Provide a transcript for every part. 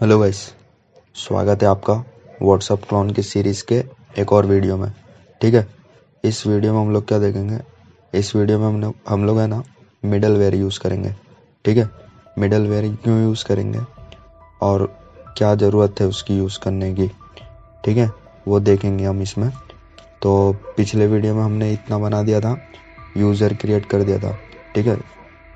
Hello guys, स्वागत है आपका व्हाट्सअप क्लोन की सीरीज़ के एक और वीडियो में। ठीक है, इस वीडियो में हम लोग क्या देखेंगे। इस वीडियो में हम लोग है ना मिडल वेयर यूज़ करेंगे। ठीक है, मिडल वेयर क्यों यूज़ करेंगे और क्या ज़रूरत है उसकी यूज़ करने की, ठीक है, वो देखेंगे हम इसमें। तो पिछले वीडियो में हमने इतना बना दिया था, यूज़र क्रिएट कर दिया था। ठीक है,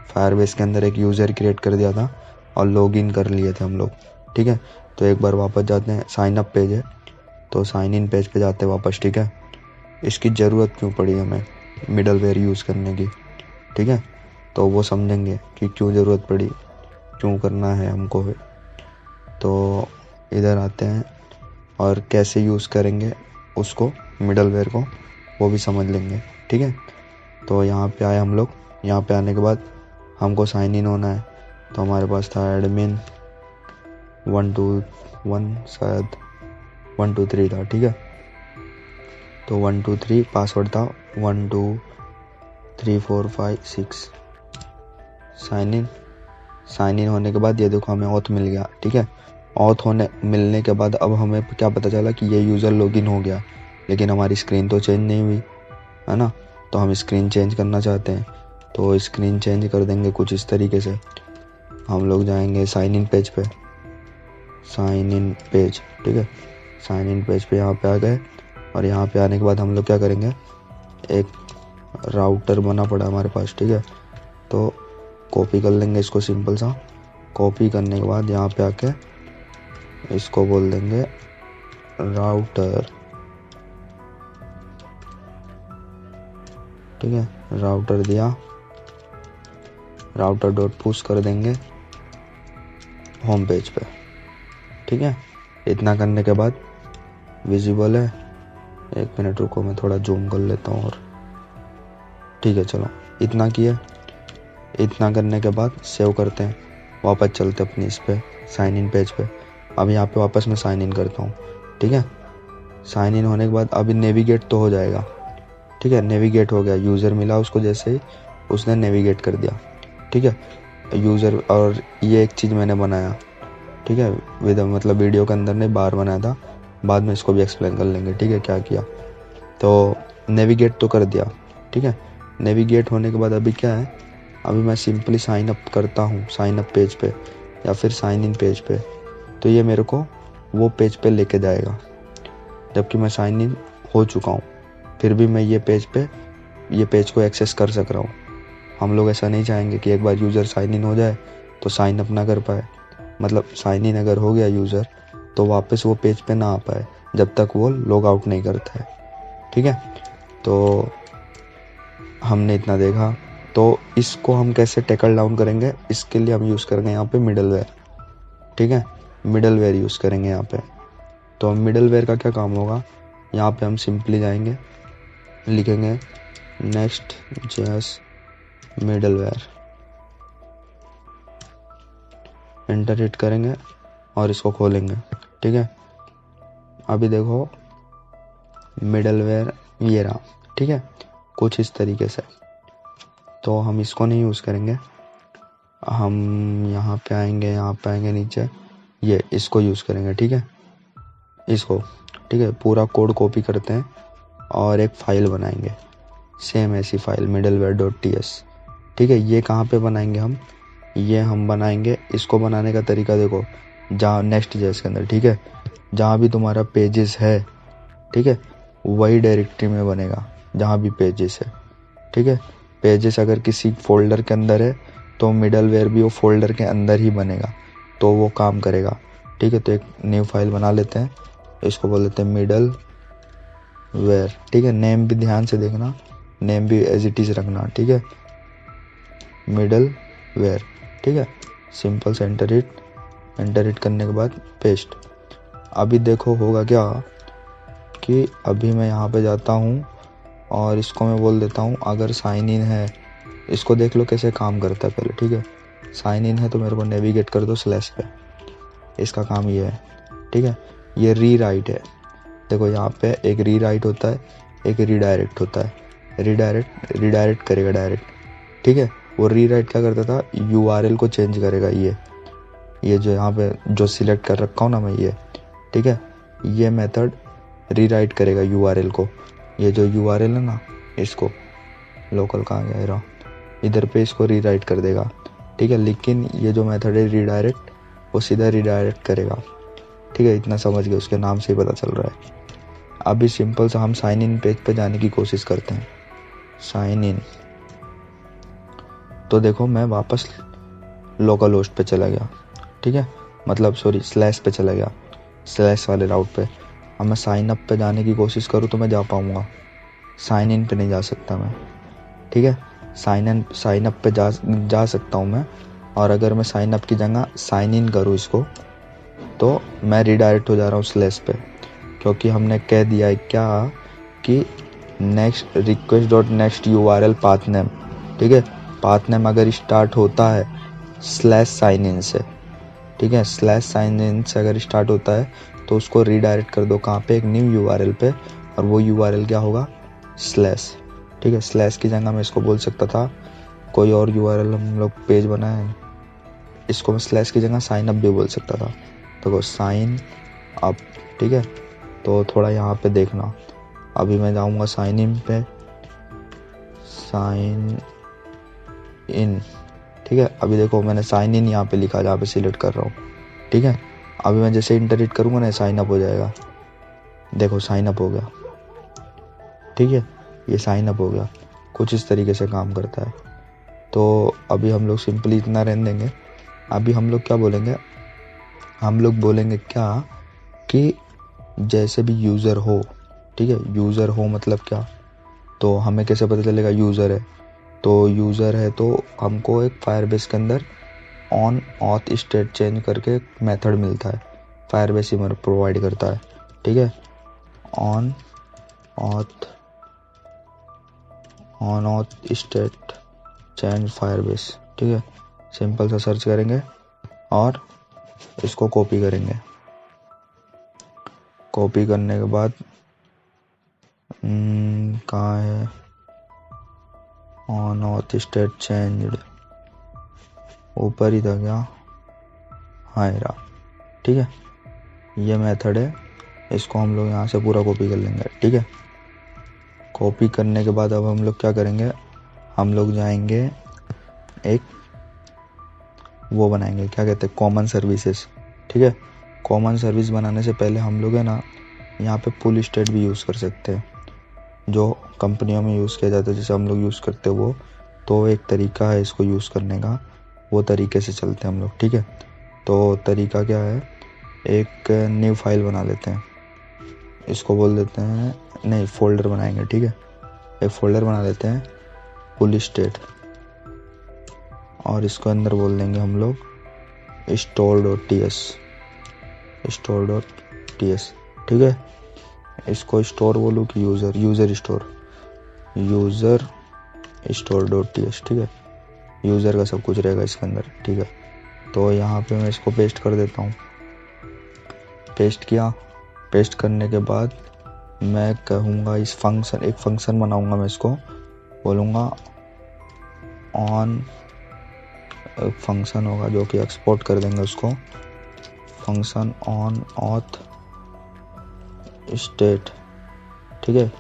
फायरबेस के अंदर एक यूज़र क्रिएट कर दिया था और लॉगिन कर लिए थे हम लोग। ठीक है, तो एक बार वापस जाते हैं, साइन अप पेज है तो साइन इन पेज पे जाते हैं वापस। ठीक है, इसकी ज़रूरत क्यों पड़ी हमें मिडल वेयर यूज़ करने की, ठीक है, तो वो समझेंगे कि क्यों ज़रूरत पड़ी, क्यों करना है हमको। तो इधर आते हैं और कैसे यूज़ करेंगे उसको, मिडल वेयर को, वो भी समझ लेंगे। ठीक है, तो यहाँ पे आए हम लोग। यहाँ पे आने के बाद हमको साइन इन होना है, तो हमारे पास था एडमिन 121, शायद 123 था। ठीक है, तो 123 पासवर्ड था 123456। साइन इन होने के बाद ये देखो हमें ऑथ मिल गया। ठीक है, ऑथ मिलने के बाद अब हमें क्या पता चला कि ये यूज़र लॉगिन हो गया, लेकिन हमारी स्क्रीन तो चेंज नहीं हुई है ना। तो हम स्क्रीन चेंज करना चाहते हैं, तो स्क्रीन चेंज कर देंगे कुछ इस तरीके से। हम लोग जाएंगे साइन इन पेज पे, साइन इन पेज। ठीक है, साइन इन पेज पे यहाँ पे आ गए और यहाँ पे आने के बाद हम लोग क्या करेंगे, एक राउटर बना पड़ा हमारे पास। ठीक है, तो कॉपी कर लेंगे इसको, सिंपल सा कॉपी करने के बाद यहाँ पे आके इसको बोल देंगे राउटर। ठीक है, राउटर दिया, राउटर डॉट पुश कर देंगे होम पेज पे। ठीक है, इतना करने के बाद विजिबल है, एक मिनट रुको मैं थोड़ा जूम कर लेता हूँ और। ठीक है, चलो इतना किया। इतना करने के बाद सेव करते हैं, वापस चलते अपनी इस पे साइन इन पेज पे। अब यहाँ पे वापस मैं साइन इन करता हूँ। ठीक है, साइन इन होने के बाद अभी नेविगेट तो हो जाएगा। ठीक है, नेविगेट हो गया, यूज़र मिला उसको, जैसे ही उसने नेविगेट कर दिया। ठीक है, यूज़र, और ये एक चीज़ मैंने बनाया। ठीक है, मतलब वीडियो के अंदर ने बार बनाया था, बाद में इसको भी एक्सप्लेन कर लेंगे। ठीक है, क्या किया, तो नेविगेट तो कर दिया। ठीक है, नेविगेट होने के बाद अभी क्या है, अभी मैं सिंपली साइन अप करता हूँ, साइन अप पेज पे या फिर साइन इन पेज पे, तो ये मेरे को वो पेज पे लेके जाएगा, जबकि मैं साइन इन हो चुका हूँ। फिर भी मैं ये पेज को एक्सेस कर सक रहा हूँ। हम लोग ऐसा नहीं चाहेंगे कि एक बार यूज़र साइन इन हो जाए तो साइन अप ना कर पाए, मतलब साइन इन अगर हो गया यूज़र तो वापस वो पेज पे ना आ पाए जब तक वो लॉग आउट नहीं करता है। ठीक है, तो हमने इतना देखा, तो इसको हम कैसे टैकल डाउन करेंगे, इसके लिए हम यूज़ करेंगे यहाँ पे मिडल वेयर। ठीक है, मिडल वेयर यूज़ करेंगे यहाँ पे। तो मिडल वेयर का क्या काम होगा, यहाँ पे हम सिंपली जाएंगे, लिखेंगे next JS middleware, enter hit करेंगे और इसको खोलेंगे। ठीक है, अभी देखो मिडल वेयर ये रहा। ठीक है, कुछ इस तरीके से। तो हम इसको नहीं यूज़ करेंगे, हम यहाँ पे आएंगे नीचे, ये इसको यूज़ करेंगे। ठीक है, इसको, ठीक है, पूरा कोड कॉपी करते हैं और एक फ़ाइल बनाएंगे, सेम ऐसी फाइल middleware.ts। ठीक है, ये कहाँ पे बनाएंगे ये हम बनाएंगे, इसको बनाने का तरीका देखो, जहाँ नेक्स्ट जेएस के अंदर। ठीक है, जहाँ भी तुम्हारा पेजेस है, ठीक है, वही डायरेक्टरी में बनेगा जहाँ भी पेजेस है। ठीक है, पेजेस अगर किसी फोल्डर के अंदर है तो मिडल वेयर भी वो फोल्डर के अंदर ही बनेगा, तो वो काम करेगा। ठीक है, तो एक न्यू फाइल बना लेते हैं, इसको बोल देते हैं मिडल वेयर। ठीक है, नेम भी ध्यान से देखना, नेम भी एज इट इज़ रखना। ठीक है, मिडल वेयर। ठीक है, सिंपल से एंटर हिट करने के बाद पेस्ट। अभी देखो होगा क्या कि अभी मैं यहाँ पे जाता हूँ और इसको मैं बोल देता हूँ अगर साइन इन है, इसको देख लो कैसे काम करता है पहले। ठीक है, साइन इन है तो मेरे को नेविगेट कर दो स्लैश पे, इसका काम ये है। ठीक है, ये री राइट है, देखो यहाँ पे एक री राइट होता है, एक रीडायरेक्ट होता है। रीडायरेक्ट करेगा डायरेक्ट। ठीक है, वो री राइट क्या करता था, यूआरएल को चेंज करेगा, ये जो यहाँ पे जो सिलेक्ट कर रखा हूँ ना मैं ये, ठीक है, ये मेथड रीराइट करेगा यूआरएल को। ये जो यूआरएल है ना, इसको लोकल कहाँ गया रहा, इधर पे इसको रीराइट कर देगा, ठीक है। लेकिन ये जो मेथड है रीडायरेक्ट, वो सीधा रीडायरेक्ट करेगा, ठीक है। इतना समझ गए, उसके नाम से ही पता चल रहा है। अभी सिंपल सा हम साइन इन पेज पे जाने की कोशिश करते हैं। साइन इन, तो देखो मैं वापस लोकल होस्ट पे चला गया, ठीक है, मतलब सॉरी स्लैश पे चला गया, स्लैश वाले राउट पे। अब मैं साइन अप पे जाने की कोशिश करूँ तो मैं जा पाऊँगा, साइन इन पे नहीं जा सकता मैं, ठीक है। साइन अप पे जा सकता हूँ मैं, और अगर मैं साइन अप की जगह साइन इन करूँ इसको, तो मैं रीडायरेक्ट हो जा रहा हूँ स्लैश पे, क्योंकि हमने कह दिया है क्या कि next request dot next URL path name, ठीक है। पाथ नेम अगर स्टार्ट होता है स्लैश साइन इन से, ठीक है, स्लैश साइन इन से अगर स्टार्ट होता है तो उसको रीडायरेक्ट कर दो कहाँ पे, एक न्यू यूआरएल पे, और वो यूआरएल क्या होगा, स्लैश, ठीक है। स्लैश की जगह मैं इसको बोल सकता था कोई और यूआरएल, हम लोग पेज बनाए, इसको मैं स्लैश की जगह साइन अप भी बोल सकता था। देखो साइन अप, ठीक है। तो थोड़ा यहाँ पे देखना, अभी मैं जाऊँगा साइन इन पे, साइन इन, ठीक है। अभी देखो मैंने साइन इन यहाँ पे लिखा, जहाँ पे सिलेक्ट कर रहा हूँ, ठीक है। अभी मैं जैसे इंटरनेट करूँगा ना, साइन अप हो जाएगा, देखो साइन अप हो गया, ठीक है, ये साइन अप हो गया। कुछ इस तरीके से काम करता है। तो अभी हम लोग सिंपली इतना रहने देंगे। अभी हम लोग क्या बोलेंगे, हम लोग बोलेंगे क्या कि जैसे भी यूज़र हो, ठीक है, यूज़र हो मतलब क्या, तो हमें कैसे पता चलेगा यूज़र है, तो यूज़र है तो हमको एक फायरबेस के अंदर ऑन ऑथ स्टेट चेंज करके एक मेथड मिलता है, फायरबेस ही प्रोवाइड करता है, ठीक है। On auth state change Firebase, ठीक है। सिंपल सा सर्च करेंगे और इसको कॉपी करेंगे। कॉपी करने के बाद कहाँ है, ऑन ऑथ स्टेट चेंज्ड, ऊपर ही था क्या, हाँ रहा, ठीक है। ये मेथड है, इसको हम लोग यहाँ से पूरा कॉपी कर लेंगे, ठीक है। कॉपी करने के बाद अब हम लोग क्या करेंगे, हम लोग जाएंगे एक वो बनाएंगे, क्या कहते हैं, कॉमन सर्विसेज, ठीक है। कॉमन सर्विस बनाने से पहले हम लोग है ना यहाँ पे पुल स्टेट भी यूज़ कर सकते हैं, जो कंपनियों में यूज़ किया जाता है, जैसे हम लोग यूज़ करते हैं वो, तो एक तरीका है इसको यूज़ करने का, वो तरीके से चलते हैं हम लोग, ठीक है। तो तरीका क्या है, एक न्यू फाइल बना लेते हैं, इसको बोल देते हैं, नहीं फोल्डर बनाएंगे, ठीक है। एक फोल्डर बना लेते हैं पुल स्टेट, और इसको अंदर बोल देंगे हम लोग store.ts, ठीक है। इसको स्टोर बोलूँ कि यूज़र store.ts, ठीक है। यूज़र का सब कुछ रहेगा इसके अंदर, ठीक है। तो यहाँ पे मैं इसको पेस्ट कर देता हूँ, पेस्ट किया। पेस्ट करने के बाद मैं कहूँगा इस फंक्शन, एक फंक्शन बनाऊँगा मैं, इसको बोलूँगा ऑन, एक फंक्शन होगा जो कि एक्सपोर्ट कर देंगे उसको, फंक्शन ऑन ऑथ स्टेट, ठीक है।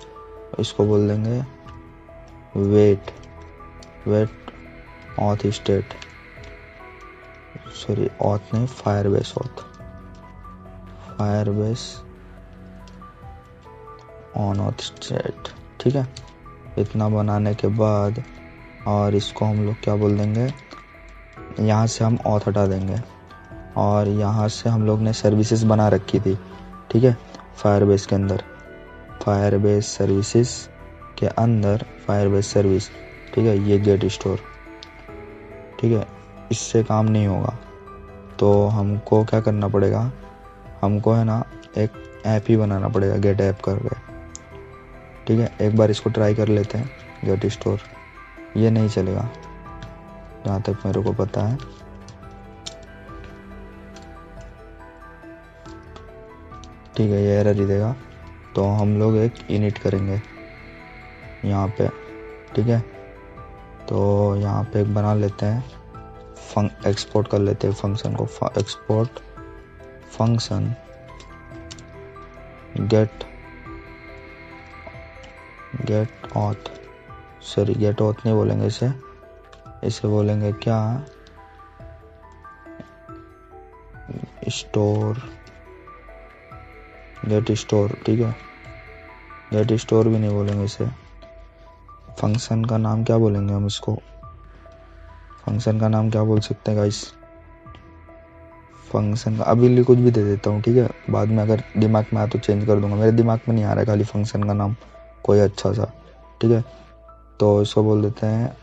इसको बोल देंगे wait auth state, sorry auth नहीं, फायरबेस ऑन ऑथ स्टेट, ठीक है। इतना बनाने के बाद और इसको हम लोग क्या बोल देंगे, यहाँ से हम ऑथ हटा देंगे, और यहाँ से हम लोग ने सर्विसेज बना रखी थी, ठीक है, फायरबेस के अंदर, फायरबेस सर्विसेज के अंदर फायरबेस सर्विस, ठीक है, ये गेट स्टोर, ठीक है। इससे काम नहीं होगा, तो हमको क्या करना पड़ेगा, हमको है ना एक ऐप ही बनाना पड़ेगा, गेट ऐप करके, ठीक है। एक बार इसको ट्राई कर लेते हैं, गेट स्टोर, ये नहीं चलेगा जहाँ तक मेरे को पता है, ठीक है, ये एरर ही देगा। तो हम लोग एक इनिट करेंगे यहाँ पे, ठीक है। तो यहाँ पे एक बना लेते हैं एक्सपोर्ट कर लेते हैं फंक्शन को। Export function get auth, sorry get auth नहीं बोलेंगे इसे बोलेंगे क्या, स्टोर, गेट स्टोर। ठीक है, गेट स्टोर भी नहीं बोलेंगे इसे। फंक्शन का नाम क्या बोलेंगे हम इसको, फंक्शन का नाम क्या बोल सकते हैं गाइस, फंक्शन का अभी लिए कुछ भी दे देता हूँ। ठीक है, बाद में अगर दिमाग में आया तो चेंज कर दूंगा, मेरे दिमाग में नहीं आ रहा है खाली फंक्शन का नाम कोई अच्छा सा। ठीक है, तो इसको बोल देते हैं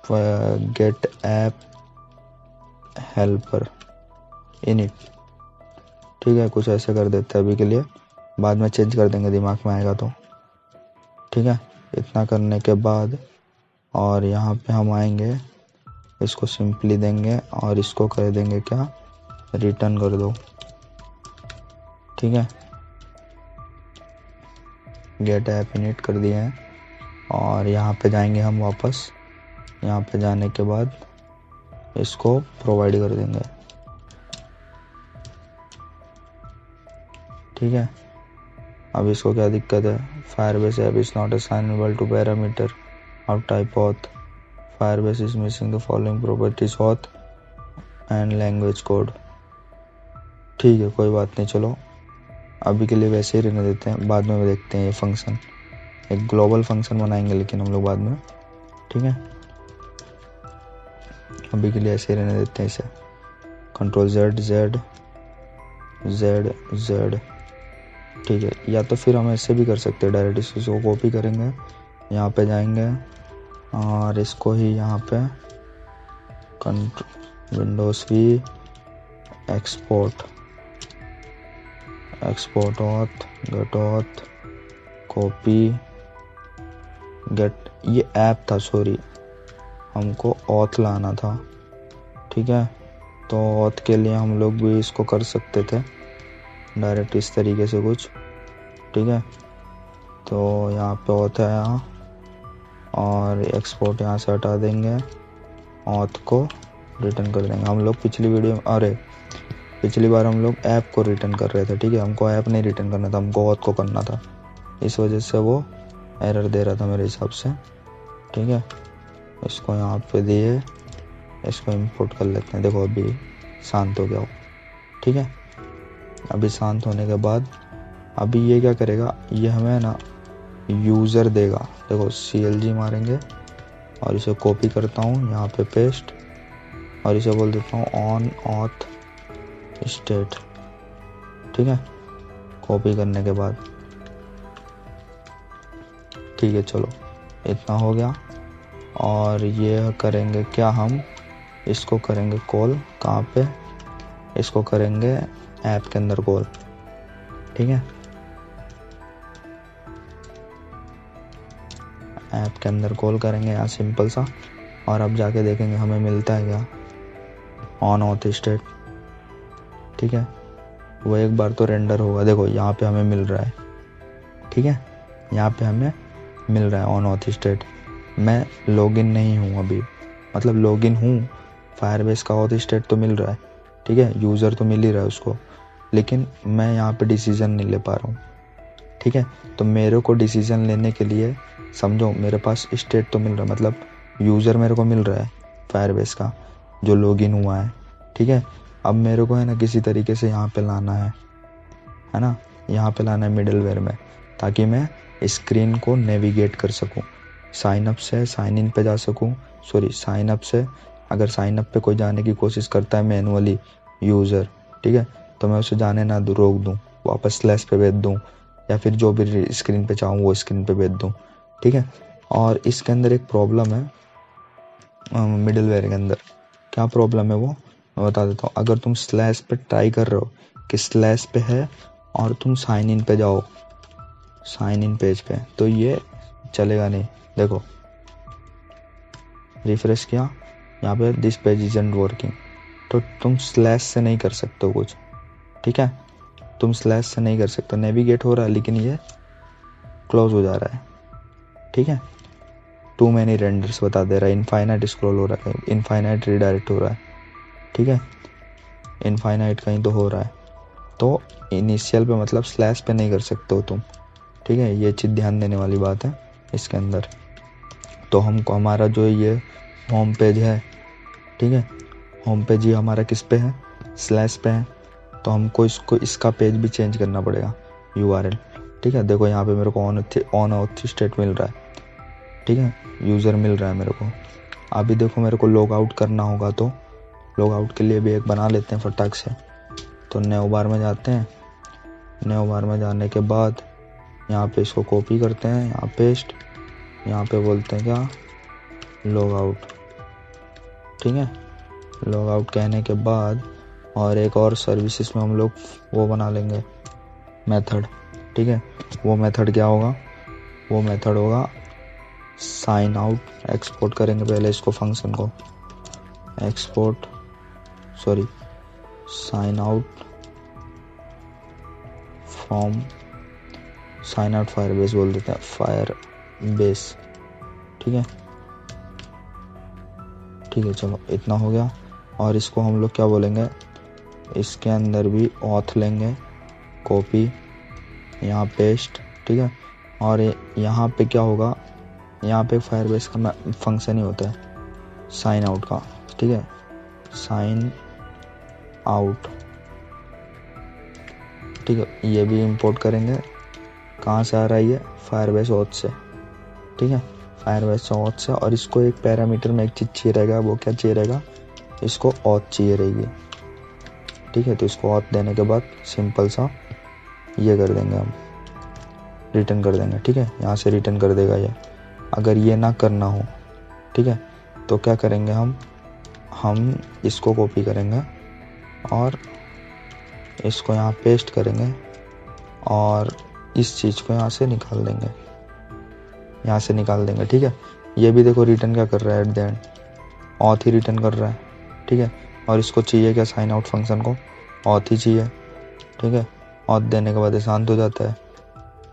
गेट ऐप हेल्पर इनिट। ठीक है, कुछ ऐसे कर देते हैं अभी के लिए, बाद में चेंज कर देंगे दिमाग में आएगा तो। ठीक है, इतना करने के बाद और यहाँ पे हम आएंगे, इसको सिंपली देंगे और इसको कर देंगे क्या, रिटर्न कर दो। ठीक है, गेट ऐप इनिट कर दिए हैं और यहाँ पे जाएंगे हम वापस। यहाँ पे जाने के बाद इसको प्रोवाइड कर देंगे। ठीक है, अब इसको क्या दिक्कत है, Firebase app is not assignable to parameter of type auth, Firebase is missing the following properties auth and language code. ठीक है, कोई बात नहीं, चलो अभी के लिए वैसे ही रहने देते हैं, बाद में देखते हैं ये फंक्शन, एक ग्लोबल फंक्शन बनाएंगे लेकिन हम लोग बाद में। ठीक है, अभी के लिए ऐसे ही रहने देते हैं इसे। Control Z Z Z Z. ठीक है, या तो फिर हम ऐसे भी कर सकते हैं, डायरेक्ट इसको कॉपी करेंगे, यहाँ पे जाएंगे और इसको ही यहाँ पे Windows V export auth get auth copy get, ये ऐप था सॉरी, हमको ऑथ लाना था। ठीक है, तो ऑथ के लिए हम लोग भी इसको कर सकते थे डायरेक्ट इस तरीके से कुछ। ठीक है, तो यहाँ पे ऑथ है यहाँ और एक्सपोर्ट यहाँ से हटा देंगे, ऑथ को रिटर्न कर देंगे। हम लोग पिछली बार हम लोग ऐप को रिटर्न कर रहे थे। ठीक है, हमको ऐप नहीं रिटर्न करना था, हमको ऑथ को करना था, इस वजह से वो एरर दे रहा था मेरे हिसाब से। ठीक है, इसको यहाँ पे दिए, इसको इंपोर्ट कर लेते हैं। देखो अभी शांत हो गया हो। ठीक है, अभी शांत होने के बाद अभी ये क्या करेगा, ये हमें ना यूज़र देगा। देखो CLG मारेंगे और इसे कॉपी करता हूँ यहाँ पे पेस्ट और इसे बोल देता हूँ ऑन ऑथ स्टेट। ठीक है, कॉपी करने के बाद ठीक है, चलो इतना हो गया। और ये करेंगे क्या, हम इसको करेंगे कॉल कहाँ पे, इसको करेंगे ऐप के अंदर कॉल। ठीक है, ऐप के अंदर कॉल करेंगे यहाँ सिंपल सा, और अब जाके देखेंगे हमें मिलता है क्या, ऑन ऑथ स्टेट। ठीक है, वो एक बार तो रेंडर होगा। देखो यहाँ पे हमें मिल रहा है। ठीक है, यहाँ पे हमें मिल रहा है ऑन ऑथ स्टेट। मैं लॉगिन नहीं हूँ अभी, मतलब लॉगिन हूँ, फायरबेस का ऑथ स्टेट तो मिल रहा है। ठीक है, यूज़र तो मिल ही रहा है उसको, लेकिन मैं यहाँ पे डिसीजन नहीं ले पा रहा हूँ। ठीक है, तो मेरे को डिसीजन लेने के लिए समझो मेरे पास स्टेट तो मिल रहा है, मतलब यूज़र मेरे को मिल रहा है फायरबेस का जो लॉगिन हुआ है। ठीक है, अब मेरे को है ना किसी तरीके से यहाँ पे लाना है ना, यहाँ पे लाना है मिडलवेयर में, ताकि मैं स्क्रीन को नेविगेट कर सकूँ, साइन अप से साइन इन पे जा सकूँ। सॉरी, साइन अप से अगर साइन अप पे कोई जाने की कोशिश करता है मैनुअली यूज़र, ठीक है, तो मैं उसे जाने ना रोक दूँ, वापस स्लैश पे भेज दूँ, या फिर जो भी स्क्रीन पे चाहूँ वो स्क्रीन पे भेज दूँ। ठीक है, और इसके अंदर एक प्रॉब्लम है मिडलवेयर के अंदर। क्या प्रॉब्लम है वो मैं बता देता हूँ। अगर तुम स्लैश पे ट्राई कर रहे हो कि स्लैश पे है और तुम साइन इन पे जाओ, साइन इन पेज पे, तो ये चलेगा नहीं। देखो रिफ्रेश किया, यहाँ पे दिस पेज इजंट वर्किंग, तो तुम स्लैश से नहीं कर सकते हो कुछ। ठीक है, तुम स्लैश से नहीं कर सकते, नेविगेट हो रहा है लेकिन ये क्लोज हो जा रहा है। ठीक है, टू मैनी रेंडर्स बता दे रहा है, इनफाइनाइट स्क्रॉल हो रहा है, इनफाइनाइट रीडायरेक्ट हो रहा है, ठीक है, इनफाइनाइट कहीं तो हो रहा है, तो इनिशियल पे मतलब स्लैश पे नहीं कर सकते हो तुम, ठीक है, ये चीज़ ध्यान देने वाली बात है इसके अंदर। तो हमको हमारा जो ये होम पेज है, ठीक है, होम पेज ये हमारा किस पे है, स्लैश पे है, तो हमको इसका पेज भी चेंज करना पड़ेगा, URL, ठीक है। देखो यहाँ पे मेरे को ऑन ऑथ स्टेट मिल रहा है, ठीक है, यूज़र मिल रहा है मेरे को। अभी देखो मेरे को लॉग आउट करना होगा, तो लॉग आउट के लिए भी एक बना लेते हैं फटाक से। तो न्यू बार में जाते हैं, न्यू बार में जाने के बाद यहाँ पे इसको कॉपी करते हैं, यहाँ पेस्ट, यहाँ पे बोलते हैं क्या, लॉग आउट, ठीक है। लॉग आउट कहने के बाद और एक और सर्विसेज में हम लोग वो बना लेंगे मेथड, ठीक है। वो मेथड क्या होगा, वो मेथड होगा साइन आउट। एक्सपोर्ट करेंगे पहले इसको, फंक्शन को export, sorry, sign out from, sign out Firebase बोल देते हैं, फायरबेस, ठीक है, ठीक है। चलो इतना हो गया। और इसको हम लोग क्या बोलेंगे, इसके अंदर भी ऑथ लेंगे, कॉपी, यहाँ पेस्ट, ठीक है। और यहाँ पे क्या होगा, यहाँ पे फायरबेस का फंक्शन ही होता है साइन आउट का, ठीक है, साइन आउट, ठीक है। ये भी इंपोर्ट करेंगे, कहाँ से आ रहा है ये, फायरबेस ऑथ से, ठीक है, फायरबेस ऑथ से। और इसको एक पैरामीटर में एक चीज़ चाहिए रहेगा, वो क्या चाहिए रहेगा, इसको ऑथ चाहिए रहेगी, ठीक है। तो इसको ऑथ देने के बाद सिंपल सा ये कर देंगे हम, रिटर्न कर देंगे, ठीक है, यहाँ से रिटर्न कर देगा ये। अगर ये ना करना हो, ठीक है, तो क्या करेंगे हम इसको कॉपी करेंगे और इसको यहाँ पेस्ट करेंगे और इस चीज़ को यहाँ से निकाल देंगे, यहाँ से निकाल देंगे, ठीक है। ये भी देखो रिटर्न क्या कर रहा है, at the end auth he return कर रहा है, ठीक है। और इसको चाहिए क्या, साइन आउट फंक्शन को ऑथ ही चाहिए, ठीक है। ऑथ देने के बाद ये शांत हो जाता है,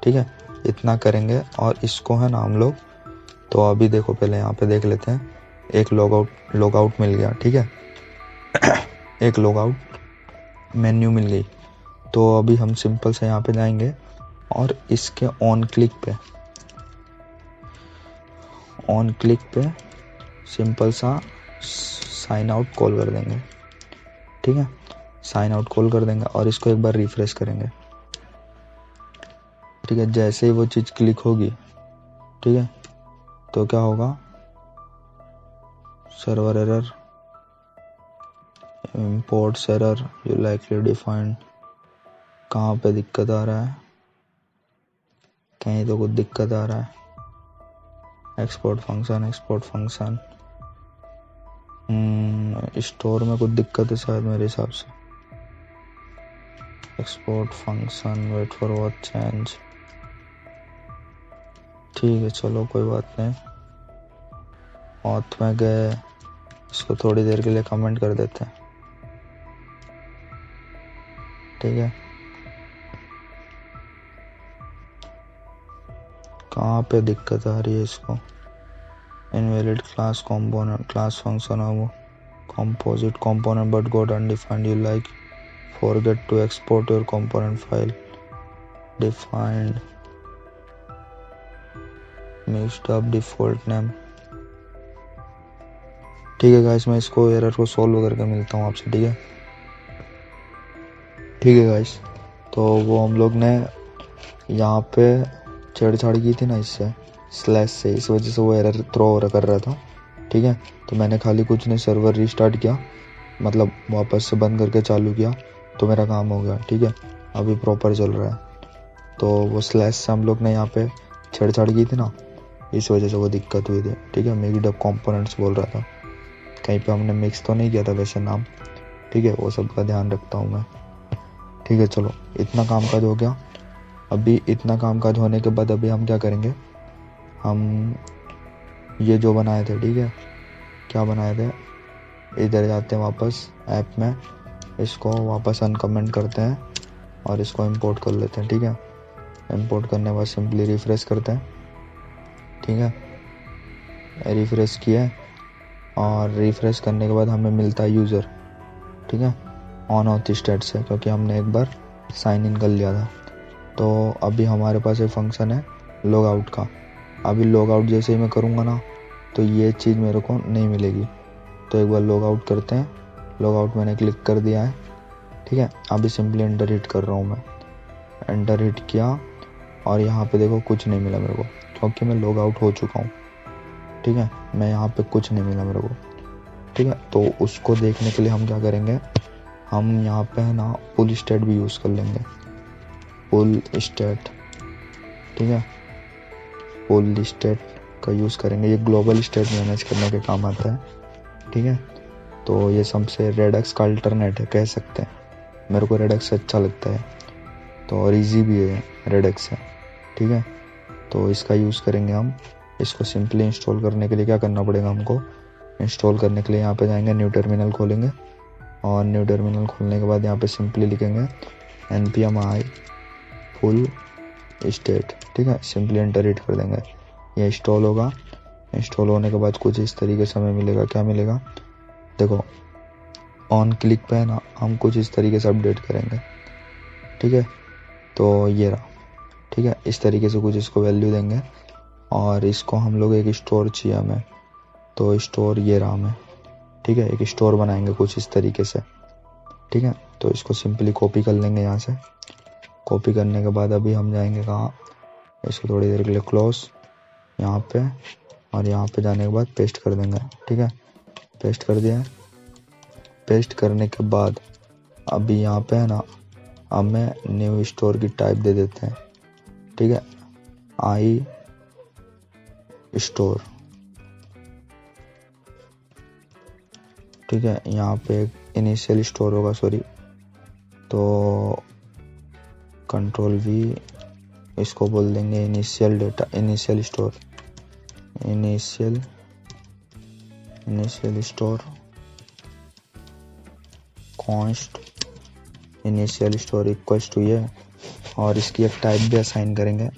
ठीक है। इतना करेंगे और इसको है ना हम लोग, तो अभी देखो पहले यहाँ पे देख लेते हैं, एक लॉग आउट मिल गया, ठीक है एक लॉग आउट मेन्यू मिल गई। तो अभी हम सिंपल से यहाँ पे जाएंगे और इसके ऑन क्लिक पे सिंपल सा साइन आउट कॉल कर देंगे, ठीक है, साइन आउट कॉल कर देंगे और इसको एक बार रिफ्रेश करेंगे, ठीक है। जैसे ही वो चीज़ क्लिक होगी, ठीक है, तो क्या होगा, server error, imports error, you likely defined, कहाँ पे दिक्कत आ रहा है, कहीं तो कुछ दिक्कत आ रहा है, एक्सपोर्ट फंक्शन स्टोर में कुछ दिक्कत है शायद मेरे हिसाब से, export function, wait for watch change, ठीक है, चलो कोई बात नहीं। ऑथ में गए, इसको थोड़ी देर के लिए कमेंट कर देते हैं, ठीक है। कहाँ पे दिक्कत आ रही है इसको, invalid class component, class function है वो composite component but got undefined, you like forget to export your component file, defined mixed up default name, ठीक है गाइस। मैं इसको एरर को सॉल्व करके मिलता हूँ आपसे, ठीक है, ठीक है गाइस। तो वो हम लोग ने यहाँ पे छेड़छाड़ की थी ना इससे, स्लैश से, इस वजह से वो एरर थ्रो कर रहा था, ठीक है। तो मैंने खाली कुछ नहीं, सर्वर रीस्टार्ट किया, मतलब वापस से बंद करके चालू किया, तो मेरा काम हो गया, ठीक है, अभी प्रॉपर चल रहा है। तो वो स्लैश से हम लोग ने यहाँ पे छेड़छाड़ की थी ना, इस वजह से वो दिक्कत हुई थी, ठीक है। मिक्स्ड अप कंपोनेंट्स बोल रहा था, कहीं पे हमने मिक्स तो नहीं किया था वैसे नाम, ठीक है, वो सब का ध्यान रखता हूँ मैं, ठीक है। चलो इतना काम काज हो गया। अभी इतना काम काज होने के बाद अभी हम क्या करेंगे, हम ये जो बनाए थे, ठीक है, क्या बनाए थे, इधर जाते हैं वापस ऐप में, इसको वापस अनकमेंट करते हैं और इसको इंपोर्ट कर लेते हैं, ठीक है। इंपोर्ट करने के बाद सिंपली रिफ्रेश करते हैं, ठीक है। रिफ़्रेश किया और रिफ़्रेश करने के बाद हमें मिलता है यूज़र, ठीक है, ऑन होती स्टेट से, क्योंकि हमने एक बार साइन इन कर लिया था। तो अभी हमारे पास एक फंक्शन है लॉग आउट का। अभी लॉग आउट जैसे ही मैं करूँगा ना तो ये चीज़ मेरे को नहीं मिलेगी। तो एक बार लॉग आउट करते हैं। लॉग आउट मैंने क्लिक कर दिया है, ठीक है। अभी सिंपली एंटर हिट कर रहा हूँ मैं, एंटर हिट किया और यहाँ पे देखो कुछ नहीं मिला मेरे को, क्योंकि मैं लॉग आउट हो चुका हूँ, ठीक है। मैं यहाँ पे कुछ नहीं मिला मेरे को, ठीक है। तो उसको देखने के लिए हम क्या करेंगे, हम यहाँ पे है ना पुल स्टेट भी यूज़ कर लेंगे, पुल स्टेट, ठीक है। पुल स्टेट का यूज़ करेंगे, ये ग्लोबल स्टेट मैनेज करने के काम आता है, ठीक है। तो ये सबसे रेडक्स का अल्टरनेट है कह सकते हैं। मेरे को रेडक्स अच्छा लगता है, तो और इजी भी है रेडक्स से, ठीक है। तो इसका यूज़ करेंगे हम। इसको सिंपली इंस्टॉल करने के लिए क्या करना पड़ेगा हमको, इंस्टॉल करने के लिए यहाँ पे जाएंगे, न्यू टर्मिनल खोलेंगे और न्यू टर्मिनल खोलने के बाद यहाँ पे सिंपली लिखेंगे npm i फुल स्टेट, ठीक है। सिंपली एंटर हिट कर देंगे, ये इंस्टॉल होगा। इंस्टॉल होने के बाद कुछ इस तरीके से हमें मिलेगा। क्या मिलेगा देखो, ऑन क्लिक पे है ना हम कुछ इस तरीके से अपडेट करेंगे, ठीक है। तो ये रहा, ठीक है। इस तरीके से कुछ इसको वैल्यू देंगे और इसको हम लोग एक स्टोर चाहिए हमें, तो स्टोर ये रहा हमें, ठीक है। एक स्टोर बनाएंगे कुछ इस तरीके से, ठीक है। तो इसको सिंपली कॉपी कर लेंगे यहाँ से। कॉपी करने के बाद अभी हम जाएंगे कहाँ, इसको थोड़ी देर के लिए क्लोज यहाँ पे, और यहाँ पे जाने के बाद पेस्ट कर देंगे, ठीक है। पेस्ट कर दिया। पेस्ट करने के बाद अभी यहाँ पे है ना हमें न्यू स्टोर की टाइप दे देते हैं, ठीक है, आई स्टोर, ठीक है। यहाँ पे एक इनिशियल स्टोर होगा, सॉरी, तो कंट्रोल वी, इसको बोल देंगे initial data, initial store, initial store const initial store equals to ये, और इसकी एक टाइप भी असाइन करेंगे।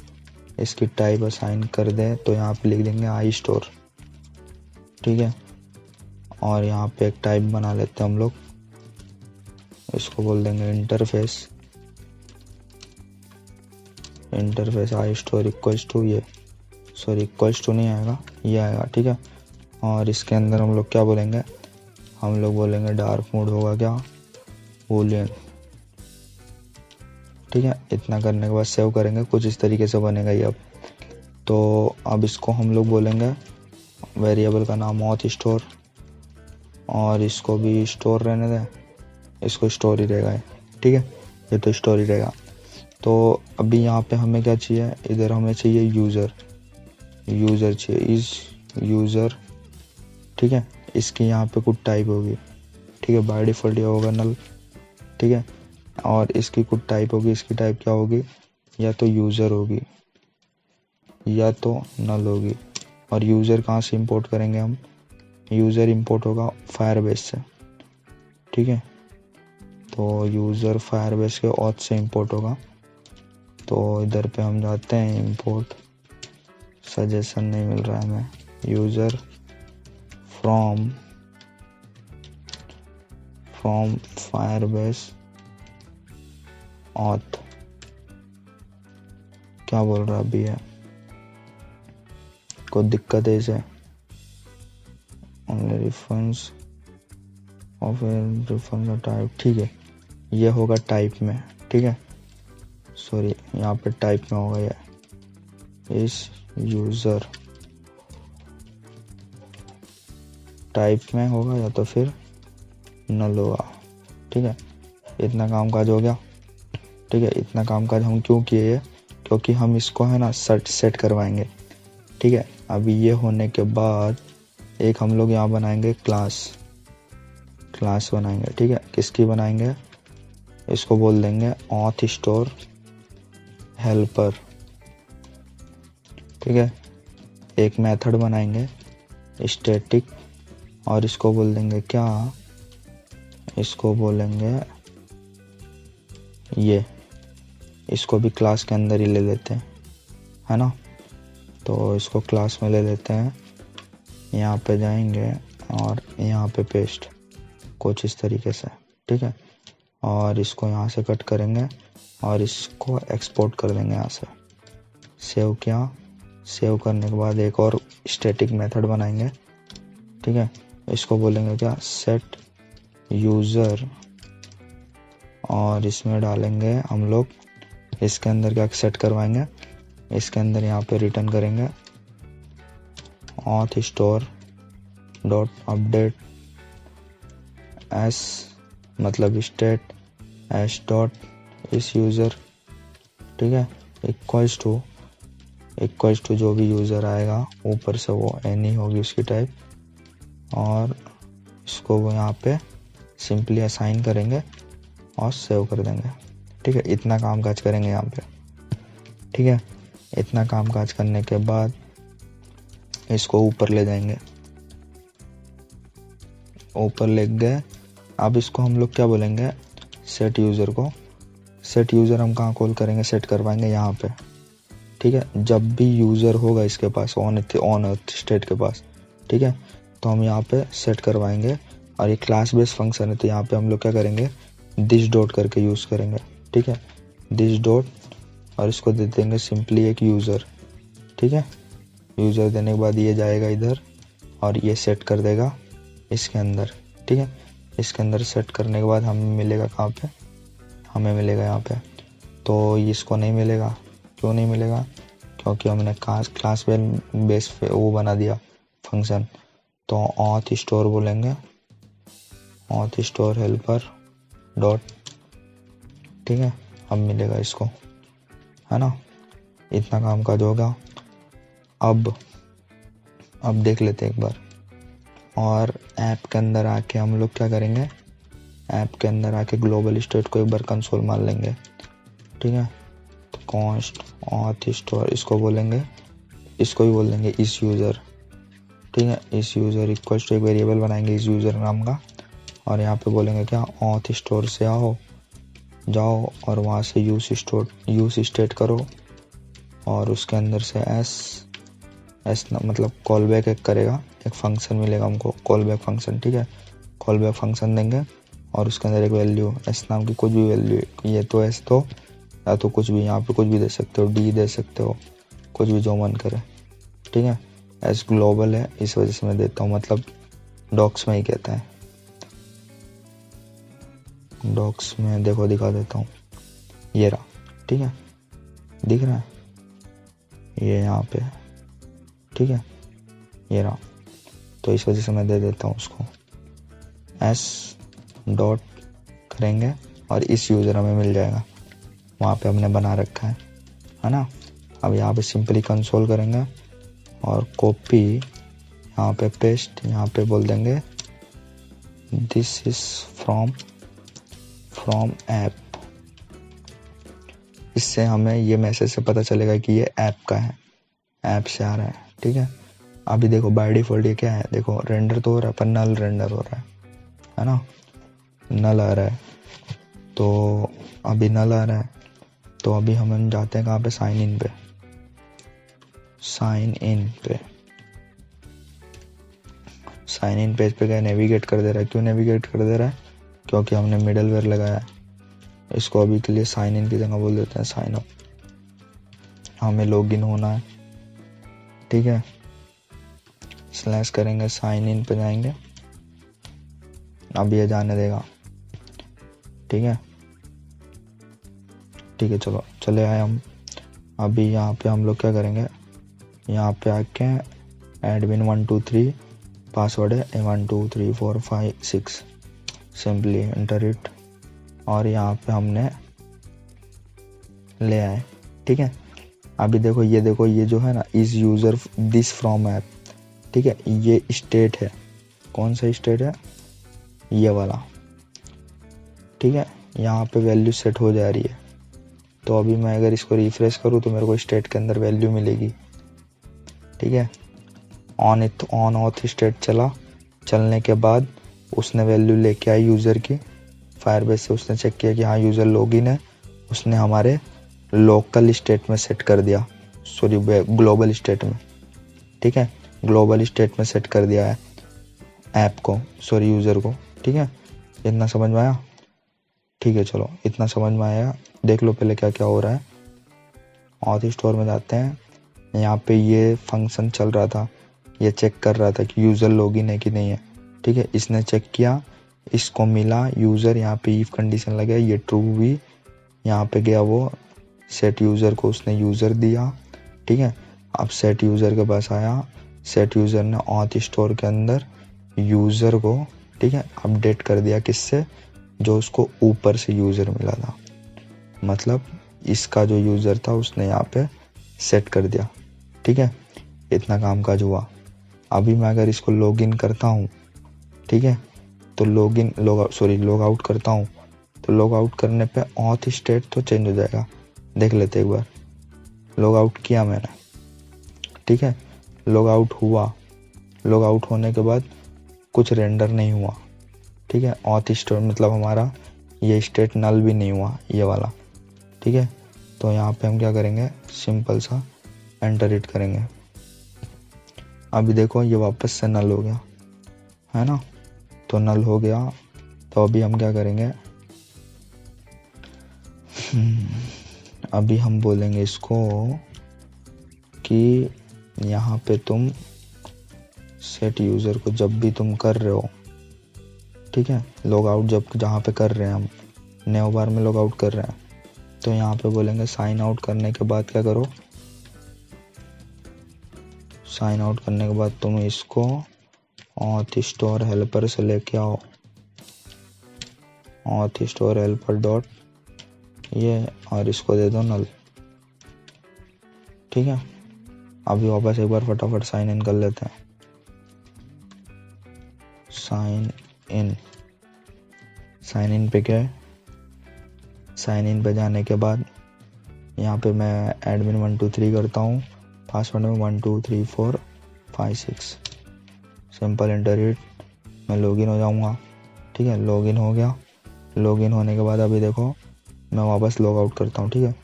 इसकी टाइप असाइन कर दें तो यहाँ पे लिख देंगे आई स्टोर, ठीक है। और यहाँ पे एक टाइप बना लेते हैं हम लोग, इसको बोल देंगे interface I store equals to ये, सॉरी इक्वल्स टू नहीं आएगा, ये आएगा, ठीक है। और इसके अंदर हम लोग क्या बोलेंगे, हम लोग बोलेंगे डार्क मोड होगा क्या, बूलियन, ठीक है। इतना करने के बाद सेव करेंगे, कुछ इस तरीके से बनेगा ये अब। तो अब इसको हम लोग बोलेंगे, वेरिएबल का नाम ऑथ स्टोर, और इसको भी स्टोर रहने दें, इसको स्टोर ही रहेगा, ठीक है। ये तो स्टोर ही रहेगा। तो अभी यहाँ पे हमें क्या चाहिए, इधर हमें चाहिए यूज़र चाहिए, इस यूज़र, ठीक है। इसकी यहाँ पे कुछ टाइप होगी, ठीक है, बाय डिफ़ॉल्ट ये होगा नल, ठीक है। और इसकी कुछ टाइप होगी, इसकी टाइप क्या होगी, या तो यूज़र होगी या तो नल होगी। और यूज़र कहाँ से इंपोर्ट करेंगे हम, यूज़र इंपोर्ट होगा फायरबेस से, ठीक है। तो यूज़र फायरबेस के ऑथ से इंपोर्ट होगा। तो इधर पे हम जाते हैं, इंपोर्ट, सजेशन नहीं मिल रहा है हमें, यूज़र फ्रॉम फायरबेस ऑथ, क्या बोल रहा अभी है, कोई दिक्कत है इसे, only reference of reference type, ठीक है। ये होगा टाइप में, ठीक है, सॉरी यहाँ पे टाइप में होगा ये, इस यूज़र टाइप में होगा या तो फिर नल होगा, ठीक है। इतना काम काज हो गया, ठीक है। इतना काम काज हम क्यों किए ये, क्योंकि हम इसको है ना सेट करवाएंगे, ठीक है। अभी ये होने के बाद एक हम लोग यहाँ बनाएंगे क्लास बनाएंगे, ठीक है। किसकी बनाएंगे, इसको बोल देंगे ऑथ स्टोर हेल्पर, ठीक है। एक मेथड बनाएंगे स्टैटिक, और इसको बोल देंगे क्या, इसको बोलेंगे ये, इसको भी क्लास के अंदर ही ले लेते हैं, है ना। तो इसको क्लास में ले लेते हैं यहाँ पे जाएंगे और यहाँ पे पेस्ट, कुछ इस तरीके से, ठीक है। और इसको यहाँ से कट करेंगे और इसको एक्सपोर्ट कर देंगे यहाँ से। सेव किया, सेव करने के बाद एक और स्टैटिक मेथड बनाएंगे, ठीक है। इसको बोलेंगे क्या, सेट यूज़र, और इसमें डालेंगे हम लोग, इसके अंदर क्या सेट करवाएंगे, इसके अंदर यहाँ पे रिटर्न करेंगे auth store dot update S, मतलब स्टेट एस डॉट इस यूज़र, ठीक है, इक्वल्स टू जो भी यूज़र आएगा ऊपर से वो एनी होगी उसकी टाइप, और इसको वो यहाँ पे सिंपली असाइन करेंगे और सेव कर देंगे, ठीक है। इतना काम काज करेंगे यहाँ पे, ठीक है। इतना काम काज करने के बाद इसको ऊपर ले जाएंगे, ऊपर ले गए। अब इसको हम लोग क्या बोलेंगे, सेट यूज़र को, सेट यूज़र हम कहाँ कॉल करेंगे, सेट करवाएंगे यहाँ पे, ठीक है। जब भी यूज़र होगा इसके पास ऑन स्टेट के पास, ठीक है, तो हम यहाँ पे सेट करवाएंगे। और ये क्लास बेस फंक्शन है, तो यहाँ पे हम लोग क्या करेंगे, दिस डॉट करके यूज़ करेंगे, ठीक है, दिस डॉट, और इसको दे देंगे सिंपली एक यूज़र, ठीक है। यूज़र देने के बाद ये जाएगा इधर और ये सेट कर देगा इसके अंदर, ठीक है। इसके अंदर सेट करने के बाद हमें मिलेगा कहाँ पे, हमें मिलेगा यहाँ पे। तो इसको नहीं मिलेगा, क्यों नहीं मिलेगा, क्योंकि हमने क्लास बेस पे वो बना दिया फंक्शन। तो ऑथ स्टोर बोलेंगे, ऑथ स्टोर हेल्पर डॉट, ठीक है, अब मिलेगा इसको, है ना। इतना काम काज होगा। अब देख लेते हैं एक बार। और ऐप के अंदर आके हम लोग क्या करेंगे, ऐप के अंदर आके ग्लोबल स्टेट को एक बार कंसोल मार लेंगे, ठीक है। तो कॉन्स्ट ऑथ स्टोर इसको बोलेंगे, इसको भी बोल देंगे इस यूज़र, ठीक है। इस यूज़र इक्वल्स टू एक वेरिएबल बनाएंगे इस यूज़र नाम का, और यहाँ पे बोलेंगे क्या, ऑथ स्टोर से जाओ और वहाँ से यूज स्टेट करो, और उसके अंदर से एस मतलब कॉल बैक एक करेगा, एक फंक्शन मिलेगा हमको कॉल बैक फंक्शन, ठीक है। कॉल बैक फंक्शन देंगे और उसके अंदर एक वैल्यू एस नाम की कुछ भी वैल्यू, ये तो एस तो, या तो कुछ भी यहाँ पे कुछ भी दे सकते हो, डी दे सकते हो, कुछ भी जो मन करे, ठीक है। एस ग्लोबल है इस वजह से मैं देता हूँ, मतलब डॉक्स में ही कहता है, डॉक्स में देखो दिखा देता हूँ, ये रहा, ठीक है, दिख रहा है ये यहाँ पे, ठीक है, ये रहा। तो इस वजह से मैं दे देता हूँ उसको एस डॉट करेंगे और इस यूज़र हमें मिल जाएगा, वहाँ पे हमने बना रखा है ना। अब यहाँ पे सिंपली कंसोल करेंगे और कॉपी, यहाँ पे पेस्ट, यहाँ पे बोल देंगे दिस इज फ्रॉम ऐप। इससे हमें ये मैसेज से पता चलेगा कि ये ऐप का है, ऐप से आ रहा है, ठीक है। अभी देखो बाय डिफॉल्ट ये क्या है, देखो रेंडर तो हो रहा है पर नल रेंडर हो रहा है ना, नल आ रहा है। तो अभी नल आ रहा है, तो अभी हम जाते हैं कहाँ पे, साइन इन पे, साइन इन पेज पे गए, नेविगेट कर दे रहा है। क्यों नेविगेट कर दे रहा है, क्योंकि हमने मिडलवेयर लगाया है। इसको अभी के लिए साइन इन की जगह बोल देते हैं साइन अप, हमें लॉगिन होना है, ठीक है। स्लैश करेंगे, साइन इन पे जाएंगे, अब ये जाने देगा, ठीक है, चलो चले आए हम। अभी यहाँ पे हम लोग क्या करेंगे, यहाँ पे आके एडमिन 1 2 3 पासवर्ड है 1 2 3 4 5 6, सिंपली एंटर इट, और यहाँ पे हमने ले आए, ठीक है। अभी देखो ये जो है ना, इस यूज़र दिस फ्रॉम ऐप, ठीक है, ये स्टेट है, कौन सा स्टेट है, ये वाला, ठीक है। यहाँ पे वैल्यू सेट हो जा रही है, तो अभी मैं अगर इसको रिफ्रेश करूँ तो मेरे को स्टेट के अंदर वैल्यू मिलेगी, ठीक है। ऑन ऑथ स्टेट चलने के बाद उसने वैल्यू लेके आई यूज़र की, फायरबेस से उसने चेक किया कि हाँ यूज़र लॉगिन है, उसने हमारे लोकल स्टेट में सेट कर दिया, सॉरी ग्लोबल स्टेट में, ठीक है। ग्लोबल स्टेट में सेट कर दिया है ऐप को, सॉरी यूज़र को। ठीक है, इतना समझ में आया? ठीक है, चलो इतना समझ में आया। देख लो पहले क्या क्या हो रहा है। ऑथ स्टोर में जाते हैं, यहाँ पे ये फंक्शन चल रहा था, ये चेक कर रहा था कि यूज़र लॉगिन है कि नहीं है। ठीक है, इसने चेक किया, इसको मिला यूज़र, यहाँ पे इफ कंडीशन लगा, ये ट्रू हुई, यहाँ पे गया वो सेट यूज़र को, उसने यूज़र दिया। ठीक है, अब सेट यूज़र के पास आया, सेट यूज़र ने ऑथ स्टोर के अंदर यूज़र को, ठीक है, अपडेट कर दिया, किससे, जो उसको ऊपर से यूज़र मिला था, मतलब इसका जो यूज़र था उसने यहाँ पे सेट कर दिया। ठीक है, इतना काम काज हुआ। अभी मैं अगर इसको लॉगिन करता हूँ, ठीक है, तो लॉग आउट करता हूँ, तो लॉग आउट करने पे ऑथ स्टेट तो चेंज हो जाएगा। देख लेते एक बार। लॉग आउट किया मैंने, ठीक है, लॉग आउट हुआ, लॉग आउट होने के बाद कुछ रेंडर नहीं हुआ। ठीक है, ऑथ स्टेट मतलब हमारा ये स्टेट नल भी नहीं हुआ, ये वाला। ठीक है, तो यहाँ पे हम क्या करेंगे, सिंपल सा एंटर इट करेंगे। अभी देखो ये वापस से नल हो गया, है ना, तो नल हो गया। तो अभी हम क्या करेंगे, अभी हम बोलेंगे इसको कि यहाँ पे तुम सेट यूज़र को जब भी तुम कर रहे हो, ठीक है, लॉग आउट जब जहाँ पे कर रहे हैं हम न्यू बार में लॉग आउट कर रहे हैं, तो यहाँ पे बोलेंगे साइन आउट करने के बाद क्या करो, साइन आउट करने के बाद तुम इसको ऑथ स्टोर हेल्पर से लेके आओ, ऑथ स्टोर हेल्पर डॉट ये, और इसको दे दो नल। ठीक है, अभी वापस एक बार फटाफट साइन इन कर लेते हैं। साइन इन पे क्या है, साइन इन पे जाने के बाद यहाँ पे मैं एडमिन 1 2 3 करता हूँ, पासवर्ड में 1 2 3 4 5 6, सिंपल एंटर इट, मैं लॉगिन हो जाऊँगा। ठीक है, लॉगिन हो गया। लॉगिन होने के बाद अभी देखो मैं वापस लॉग आउट करता हूँ। ठीक है,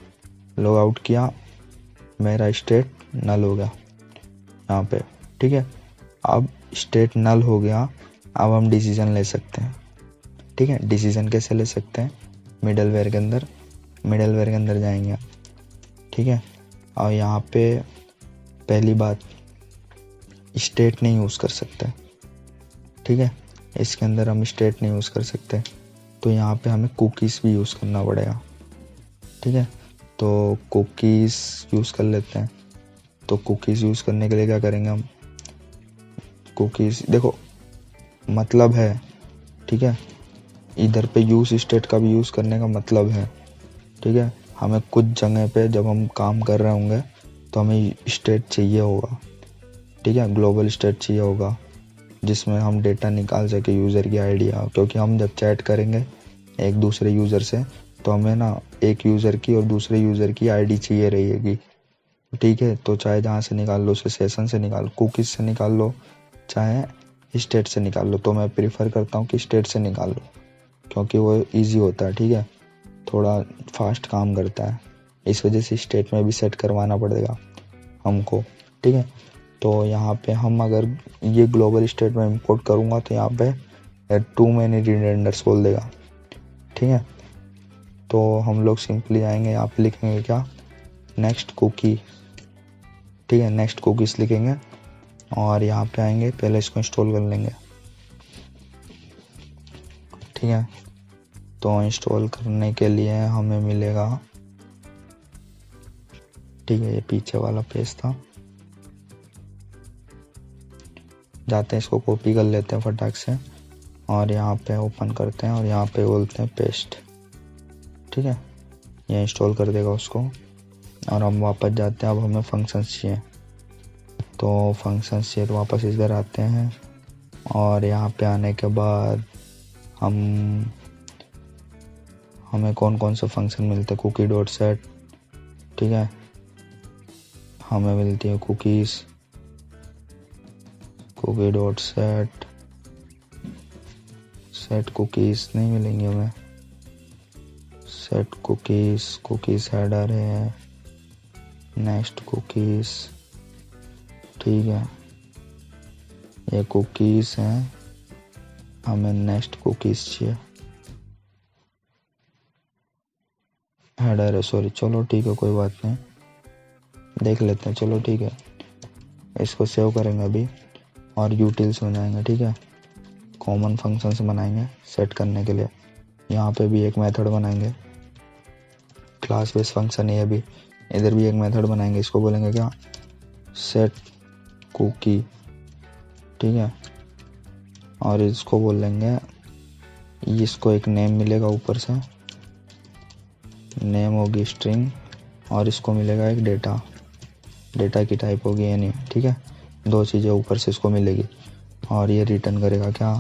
लॉग आउट किया, मेरा स्टेट नल हो गया यहाँ पे। ठीक है, अब स्टेट नल हो गया, अब हम डिसीजन ले सकते हैं। ठीक है, डिसीजन कैसे ले सकते हैं, मिडलवेयर के अंदर जाएंगे। ठीक है, और यहाँ पे पहली बात स्टेट नहीं यूज़ कर सकते। ठीक है, इसके अंदर हम स्टेट नहीं यूज़ कर सकते, तो यहाँ पे हमें कुकीज़ भी यूज़ करना पड़ेगा। ठीक है, तो कुकीज़ यूज़ कर लेते हैं। तो कुकीज़ यूज़ करने के लिए क्या करेंगे हम, कुकीज़ देखो मतलब है, ठीक है, इधर पे यूज़ स्टेट का भी यूज़ करने का मतलब है। ठीक है, हमें कुछ जगह पे जब हम काम कर रहे होंगे तो हमें स्टेट चाहिए होगा। ठीक है, ग्लोबल स्टेट चाहिए होगा जिसमें हम डेटा निकाल सके यूज़र की आइडिया, क्योंकि हम जब चैट करेंगे एक दूसरे यूज़र से तो हमें ना एक यूज़र की और दूसरे यूज़र की आईडी चाहिए रहेगी। ठीक है, तो चाहे जहाँ से निकाल लो, उसे सेशन से निकाल, कुकीज़ से निकाल लो, चाहे स्टेट से निकाल लो, तो मैं प्रीफर करता हूँ कि स्टेट से निकाल लो, क्योंकि वो इजी होता है। ठीक है, थोड़ा फास्ट काम करता है, इस वजह से स्टेट में भी सेट करवाना पड़ेगा हमको। ठीक है, तो यहाँ पे हम अगर ये ग्लोबल स्टेट में इंपोर्ट करूँगा तो यहाँ पे टू मैनी रिडंडेंट्स बोल देगा। ठीक है, तो हम लोग सिंपली आएंगे, यहाँ पे लिखेंगे क्या, नेक्स्ट कुकी। ठीक है, नेक्स्ट कुकीज़ लिखेंगे और यहाँ पे आएंगे, पहले इसको इंस्टॉल कर लेंगे। ठीक है, तो इंस्टॉल करने के लिए हमें मिलेगा, ठीक है, ये पीछे वाला पेज था, जाते हैं इसको कॉपी कर लेते हैं फटाक से और यहाँ पे ओपन करते हैं और यहाँ पे बोलते हैं पेस्ट। ठीक है, ये इंस्टॉल कर देगा उसको और हम वापस जाते हैं। अब हमें फंक्शंस चाहिए, तो फंक्शंस चाहिए तो वापस इधर आते हैं और यहाँ पे आने के बाद हमें कौन कौन से फंक्शन मिलते हैं, कुकी डॉट सेट। ठीक है, हमें मिलती है cookies, cookie dot set cookies नहीं मिलेंगी हमें, सेट कुकीज़ हेडर है, नेक्स्ट कुकीज़। ठीक है, ये कुकीज़ हैं, हमें नेक्स्ट कुकीज़ चाहिए। हेडर है, सॉरी, चलो ठीक है, कोई बात नहीं, देख लेते हैं, चलो ठीक है। इसको सेव करेंगे अभी और यूटिल्स में जाएंगे, ठीक है। कॉमन फंक्शंस बनाएंगे सेट करने के लिए। यहाँ पे भी एक मेथड बनाएंगे, क्लास बेस फंक्शन है अभी। इधर भी एक मेथड बनाएंगे, इसको बोलेंगे क्या, सेट कुकी, ठीक है। और इसको बोलेंगे, इसको एक नेम मिलेगा ऊपर से, नेम होगी स्ट्रिंग, और इसको मिलेगा एक डेटा की टाइप होगी यानी, ठीक है। दो चीज़ें ऊपर से इसको मिलेगी। और ये रिटर्न करेगा क्या,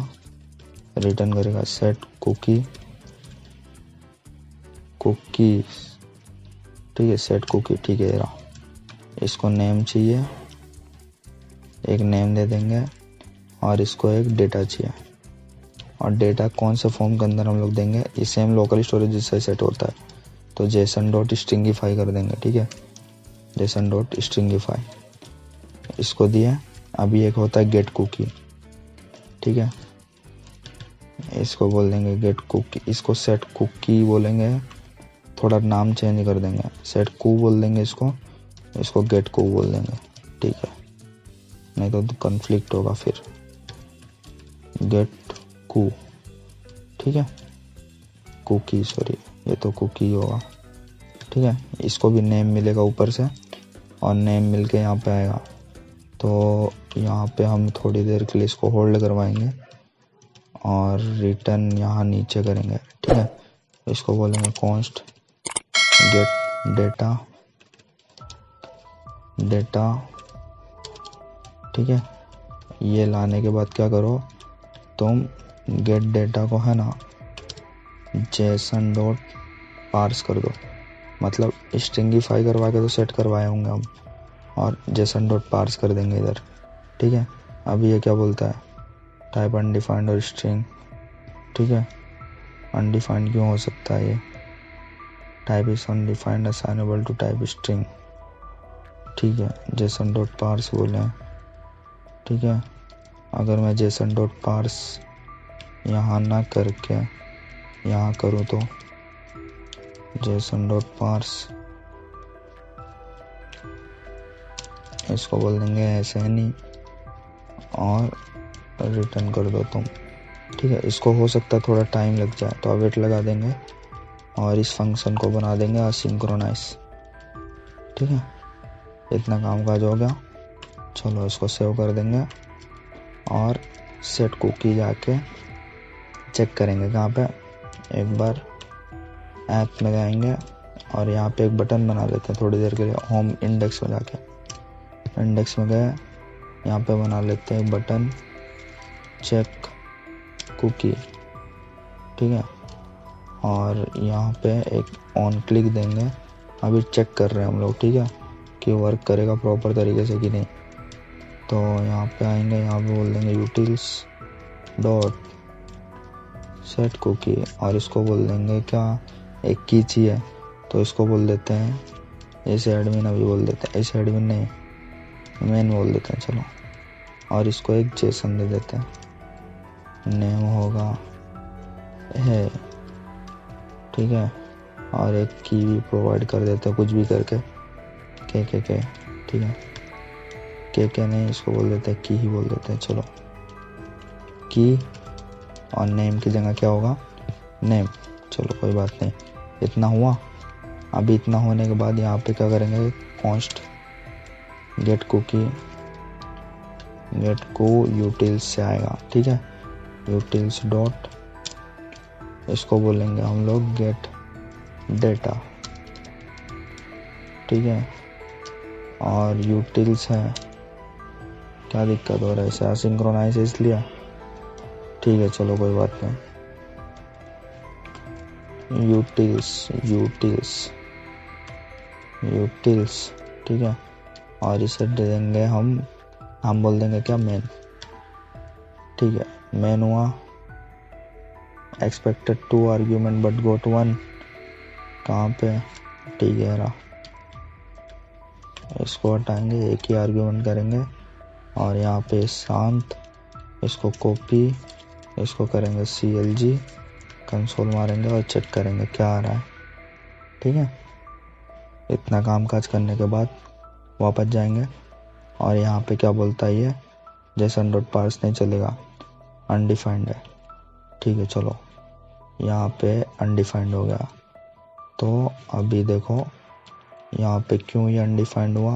रिटर्न करेगा सेट कुकीज़, ठीक है, सेट कुकी, ठीक है। रहा, इसको नेम चाहिए, एक नेम दे देंगे, और इसको एक डेटा चाहिए। और डेटा कौन से फॉर्म के अंदर हम लोग देंगे, ये सेम लोकल स्टोरेज जिससे सेट होता है, तो जेसन डॉट स्ट्रिंगिफाई कर देंगे, ठीक है, जेसन डॉट स्ट्रिंगिफाई, इसको दिए। अभी एक होता है गेट कुकी, ठीक है, इसको बोल देंगे गेट कुकी, इसको सेट कुकी बोलेंगे, थोड़ा नाम चेंज कर देंगे, सेट कू बोल देंगे इसको गेट कू बोल देंगे, ठीक है, नहीं तो कॉन्फ्लिक्ट होगा फिर। गेट कू, ठीक है, कुकी, सॉरी, ये तो कुकी होगा, ठीक है। इसको भी नेम मिलेगा ऊपर से, और नेम मिल के यहाँ पे आएगा, तो यहाँ पे हम थोड़ी देर के लिए इसको होल्ड करवाएंगे और रिटर्न यहाँ नीचे करेंगे, ठीक है। इसको बोलेंगे कॉन्स्ट गेट डेटा, ठीक है। ये लाने के बाद क्या करो तुम, गेट डेटा को है ना जेसन डॉट पार्स कर दो, मतलब स्ट्रिंगिफाई करवा के तो सेट करवाए होंगे हम, और जेसन डॉट पार्स कर देंगे इधर, ठीक है। अभी ये क्या बोलता है, टाइप अनडिफाइंड और स्ट्रिंग, ठीक है। अनडिफाइंड क्यों हो सकता है, ये type is undefined assignable to type string, ठीक है। जेसन डॉट पार्स बोले, ठीक है। अगर मैं जेसन डॉट पार्स यहाँ ना करके यहाँ करूँ तो जेसन डॉट पार्स, इसको बोल देंगे ऐसे नहीं, और रिटर्न कर दो तुम, ठीक है। इसको हो सकता है थोड़ा टाइम लग जाए, तो अवेट लगा देंगे और इस फंक्शन को बना देंगे असिंक्रोनाइज, ठीक है। इतना काम काज हो गया, चलो इसको सेव कर देंगे और सेट कुकी जाके चेक करेंगे कहाँ पे, एक बार ऐप में जाएंगे और यहाँ पे एक बटन बना लेते हैं थोड़ी देर के लिए, होम इंडेक्स में जाके, इंडेक्स में गए, यहाँ पे बना लेते हैं बटन चेक कुकी, ठीक है। और यहाँ पे एक ऑन क्लिक देंगे, अभी चेक कर रहे हैं हम लोग, ठीक है, कि वर्क करेगा प्रॉपर तरीके से कि नहीं। तो यहाँ पे आएंगे, यहाँ पे बोल देंगे यूटिल्स डॉट सेट कुकी, और इसको बोल देंगे क्या, एक की चाहिए, तो इसको बोल देते हैं ऐसे एडमिन, अभी बोल देते हैं ऐसे एडमिन नहीं, मेन बोल देते हैं, चलो। और इसको एक जेसन दे देते हैं, नेम होगा है, ठीक है। और एक की भी प्रोवाइड कर देते हैं, कुछ भी करके के, ठीक है, के नहीं, इसको बोल देते हैं की ही बोल देते हैं, चलो की, और नेम की जगह क्या होगा, नेम, चलो कोई बात नहीं। इतना हुआ, अभी इतना होने के बाद यहाँ पे क्या करेंगे, कॉन्स्ट गेट को यूटिल्स से आएगा, ठीक है, यूटिल्स डॉट, इसको बोलेंगे हम लोग गेट डेटा, ठीक है। और यूटिल्स है, क्या दिक्कत हो रहा है, इसे असिंक्रोनाइज इसलिए, ठीक है, चलो कोई बात नहीं। यूटिल्स, ठीक है। और इसे दे देंगे हम बोल देंगे क्या, मेन, ठीक है। मेन हुआ, एक्सपेक्टेड 2 आर्ग्यूमेंट बट गोट 1, कहाँ पे, ठीक है रहा, इसको हटाएंगे, एक ही आर्ग्यूमेंट करेंगे, और यहाँ पे शांत इसको कॉपी, इसको करेंगे CLG, कंसोल मारेंगे और चेक करेंगे क्या आ रहा है। ठीक है, इतना काम काज करने के बाद वापस जाएंगे और यहाँ पे क्या बोलता है ये, जेसन डॉट पार्स नहीं चलेगा, अनडिफाइंड है। ठीक है, चलो यहाँ पे अनडिफाइंड हो गया। तो अभी देखो यहाँ पे क्यों ये अनडिफाइंड हुआ,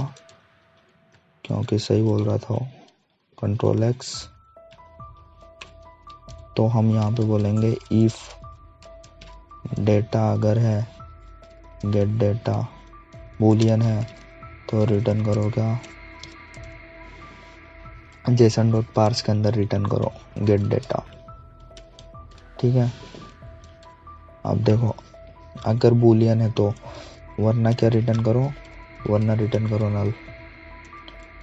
क्योंकि सही बोल रहा था वो, कंट्रोल X। तो हम यहाँ पे बोलेंगे इफ डेटा अगर है, गेट डेटा बूलियन है तो रिटर्न करो क्या, जेसन डॉट पार्स के अंदर रिटर्न करो गेट डेटा। ठीक है, अब देखो अगर बूलियन है तो वरना क्या रिटर्न करो, वरना रिटर्न करो नल।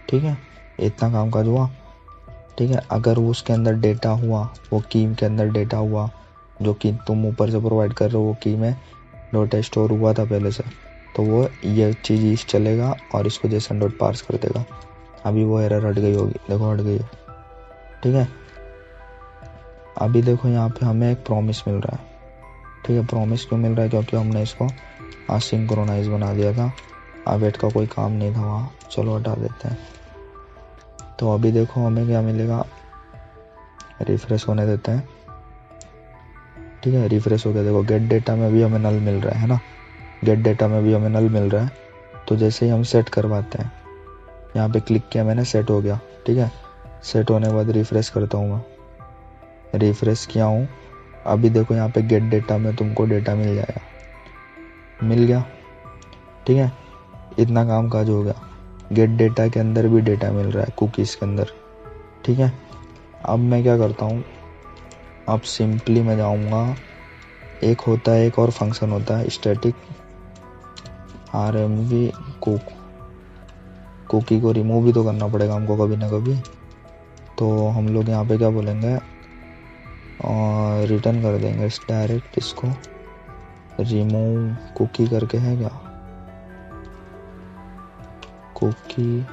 ठीक है, इतना काम काज हुआ। ठीक है, अगर उसके अंदर डेटा हुआ, वो की के अंदर डेटा हुआ जो कि तुम ऊपर से प्रोवाइड कर रहे हो, वो की में डॉट स्टोर हुआ था पहले से, तो वो ये चीज़ इस चलेगा और इसको जेसन डॉट पार्स कर देगा। अभी वो एरर हट गई होगी, देखो हट गई है। ठीक है, अभी देखो यहाँ पे हमें एक प्रॉमिस मिल रहा है। ठीक है, प्रॉमिस क्यों मिल रहा है, क्योंकि हमने इसको असिंक्रोनाइज बना दिया था, अवेट का कोई काम नहीं था वहाँ। चलो हटा देते हैं। तो अभी देखो हमें क्या मिलेगा, रिफ्रेश होने देते हैं। ठीक है, रिफ्रेश हो गया। देखो गेट डेटा में भी हमें नल मिल रहा है ना, गेट डेटा में भी हमें नल मिल रहा है। तो जैसे ही हम सेट करवाते हैं, यहाँ पे क्लिक किया मैंने, सेट हो गया। ठीक है, सेट होने के बाद रिफ्रेश करता हूँ मैं, रिफ्रेश किया हूँ। अभी देखो यहाँ पे गेट डेटा में तुमको डेटा मिल जाएगा, मिल गया। ठीक है, इतना काम काज हो गया। गेट डेटा के अंदर भी डेटा मिल रहा है कुकीज़ के अंदर। ठीक है, अब मैं क्या करता हूँ, अब सिंपली मैं जाऊँगा, एक होता है, एक और फंक्शन होता है स्टैटिक RMV कुकी को रिमूव भी तो करना पड़ेगा हमको कभी ना कभी। तो हम लोग यहाँ पे क्या बोलेंगे, और रिटर्न कर देंगे डायरेक्ट इसको, रिमूव कुकी करके है क्या, कुकी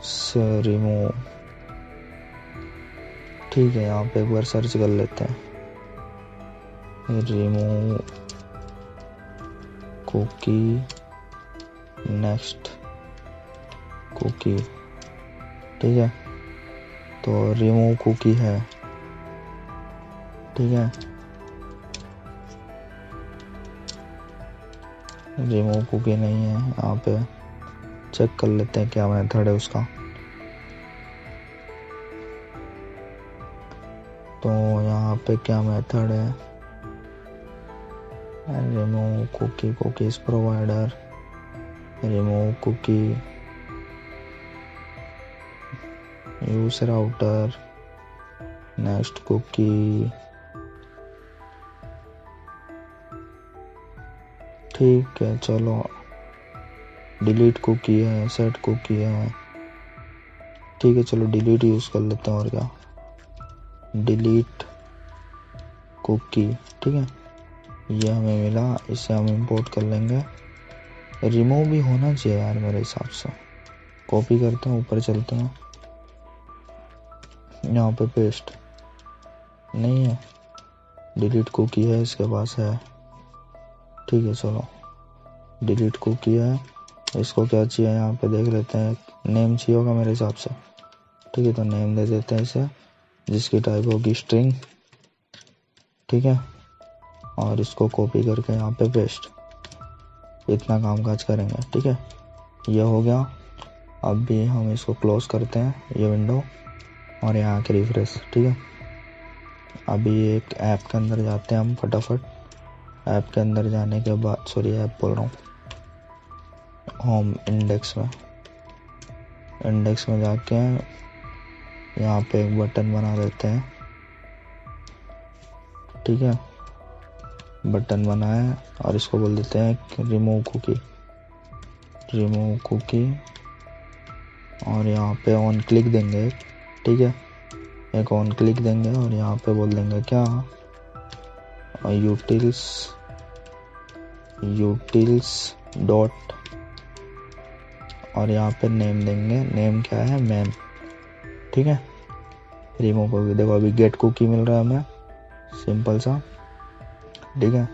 से रिमूव। ठीक है, यहाँ पे एक बार सर्च कर लेते हैं, रिमूव कुकी नेक्स्ट कुकी। ठीक है, तो रिमूव कुकी है। ठीक है, रिमूव कुकी नहीं है, यहाँ पे चेक कर लेते हैं क्या मेथड है उसका। तो यहाँ पे क्या मेथड है, remove cookie, cookies provider, remove cookie, use router, next cookie. ठीक है, चलो डिलीट कुकी है, सेट कुकी है। ठीक है, चलो डिलीट यूज कर लेते हैं, और क्या, डिलीट कुकी। ठीक है, ये हमें मिला, इसे हम इंपोर्ट कर लेंगे। रिमूव भी होना चाहिए यार मेरे हिसाब से। कॉपी करते हैं, ऊपर चलते हैं, यहाँ पे पेस्ट नहीं है, डिलीट कुकी है इसके पास है। ठीक है, चलो डिलीट कुकी है, इसको क्या चाहिए यहाँ पे देख लेते हैं, नेम चाहिए होगा मेरे हिसाब से। ठीक है, तो नेम दे देते हैं इसे, जिसकी टाइप होगी स्ट्रिंग। ठीक है, और इसको कॉपी करके यहाँ पे पेस्ट, इतना काम काज करेंगे। ठीक है, ये हो गया। अब भी हम इसको क्लोज करते हैं ये विंडो, और यहाँ के रिफ्रेश। ठीक है, अभी एक ऐप के अंदर जाते हैं हम फटाफट। ऐप के अंदर जाने के बाद, सॉरी ऐप बोल रहा हूँ, होम इंडेक्स में जाके यहाँ पे एक बटन बना देते हैं। ठीक है, बटन बनाए और इसको बोल देते हैं रिमूव कुकी, और यहाँ पे ऑन क्लिक देंगे। ठीक है, एक ऑन क्लिक देंगे और यहाँ पे बोल देंगे क्या, यूटिल्स डॉट, और यहाँ पे नेम देंगे, नेम क्या है मैन। ठीक है, रिमूव कुकी। देखो अभी गेट कुकी मिल रहा है हमें, सिंपल सा, ठीक है।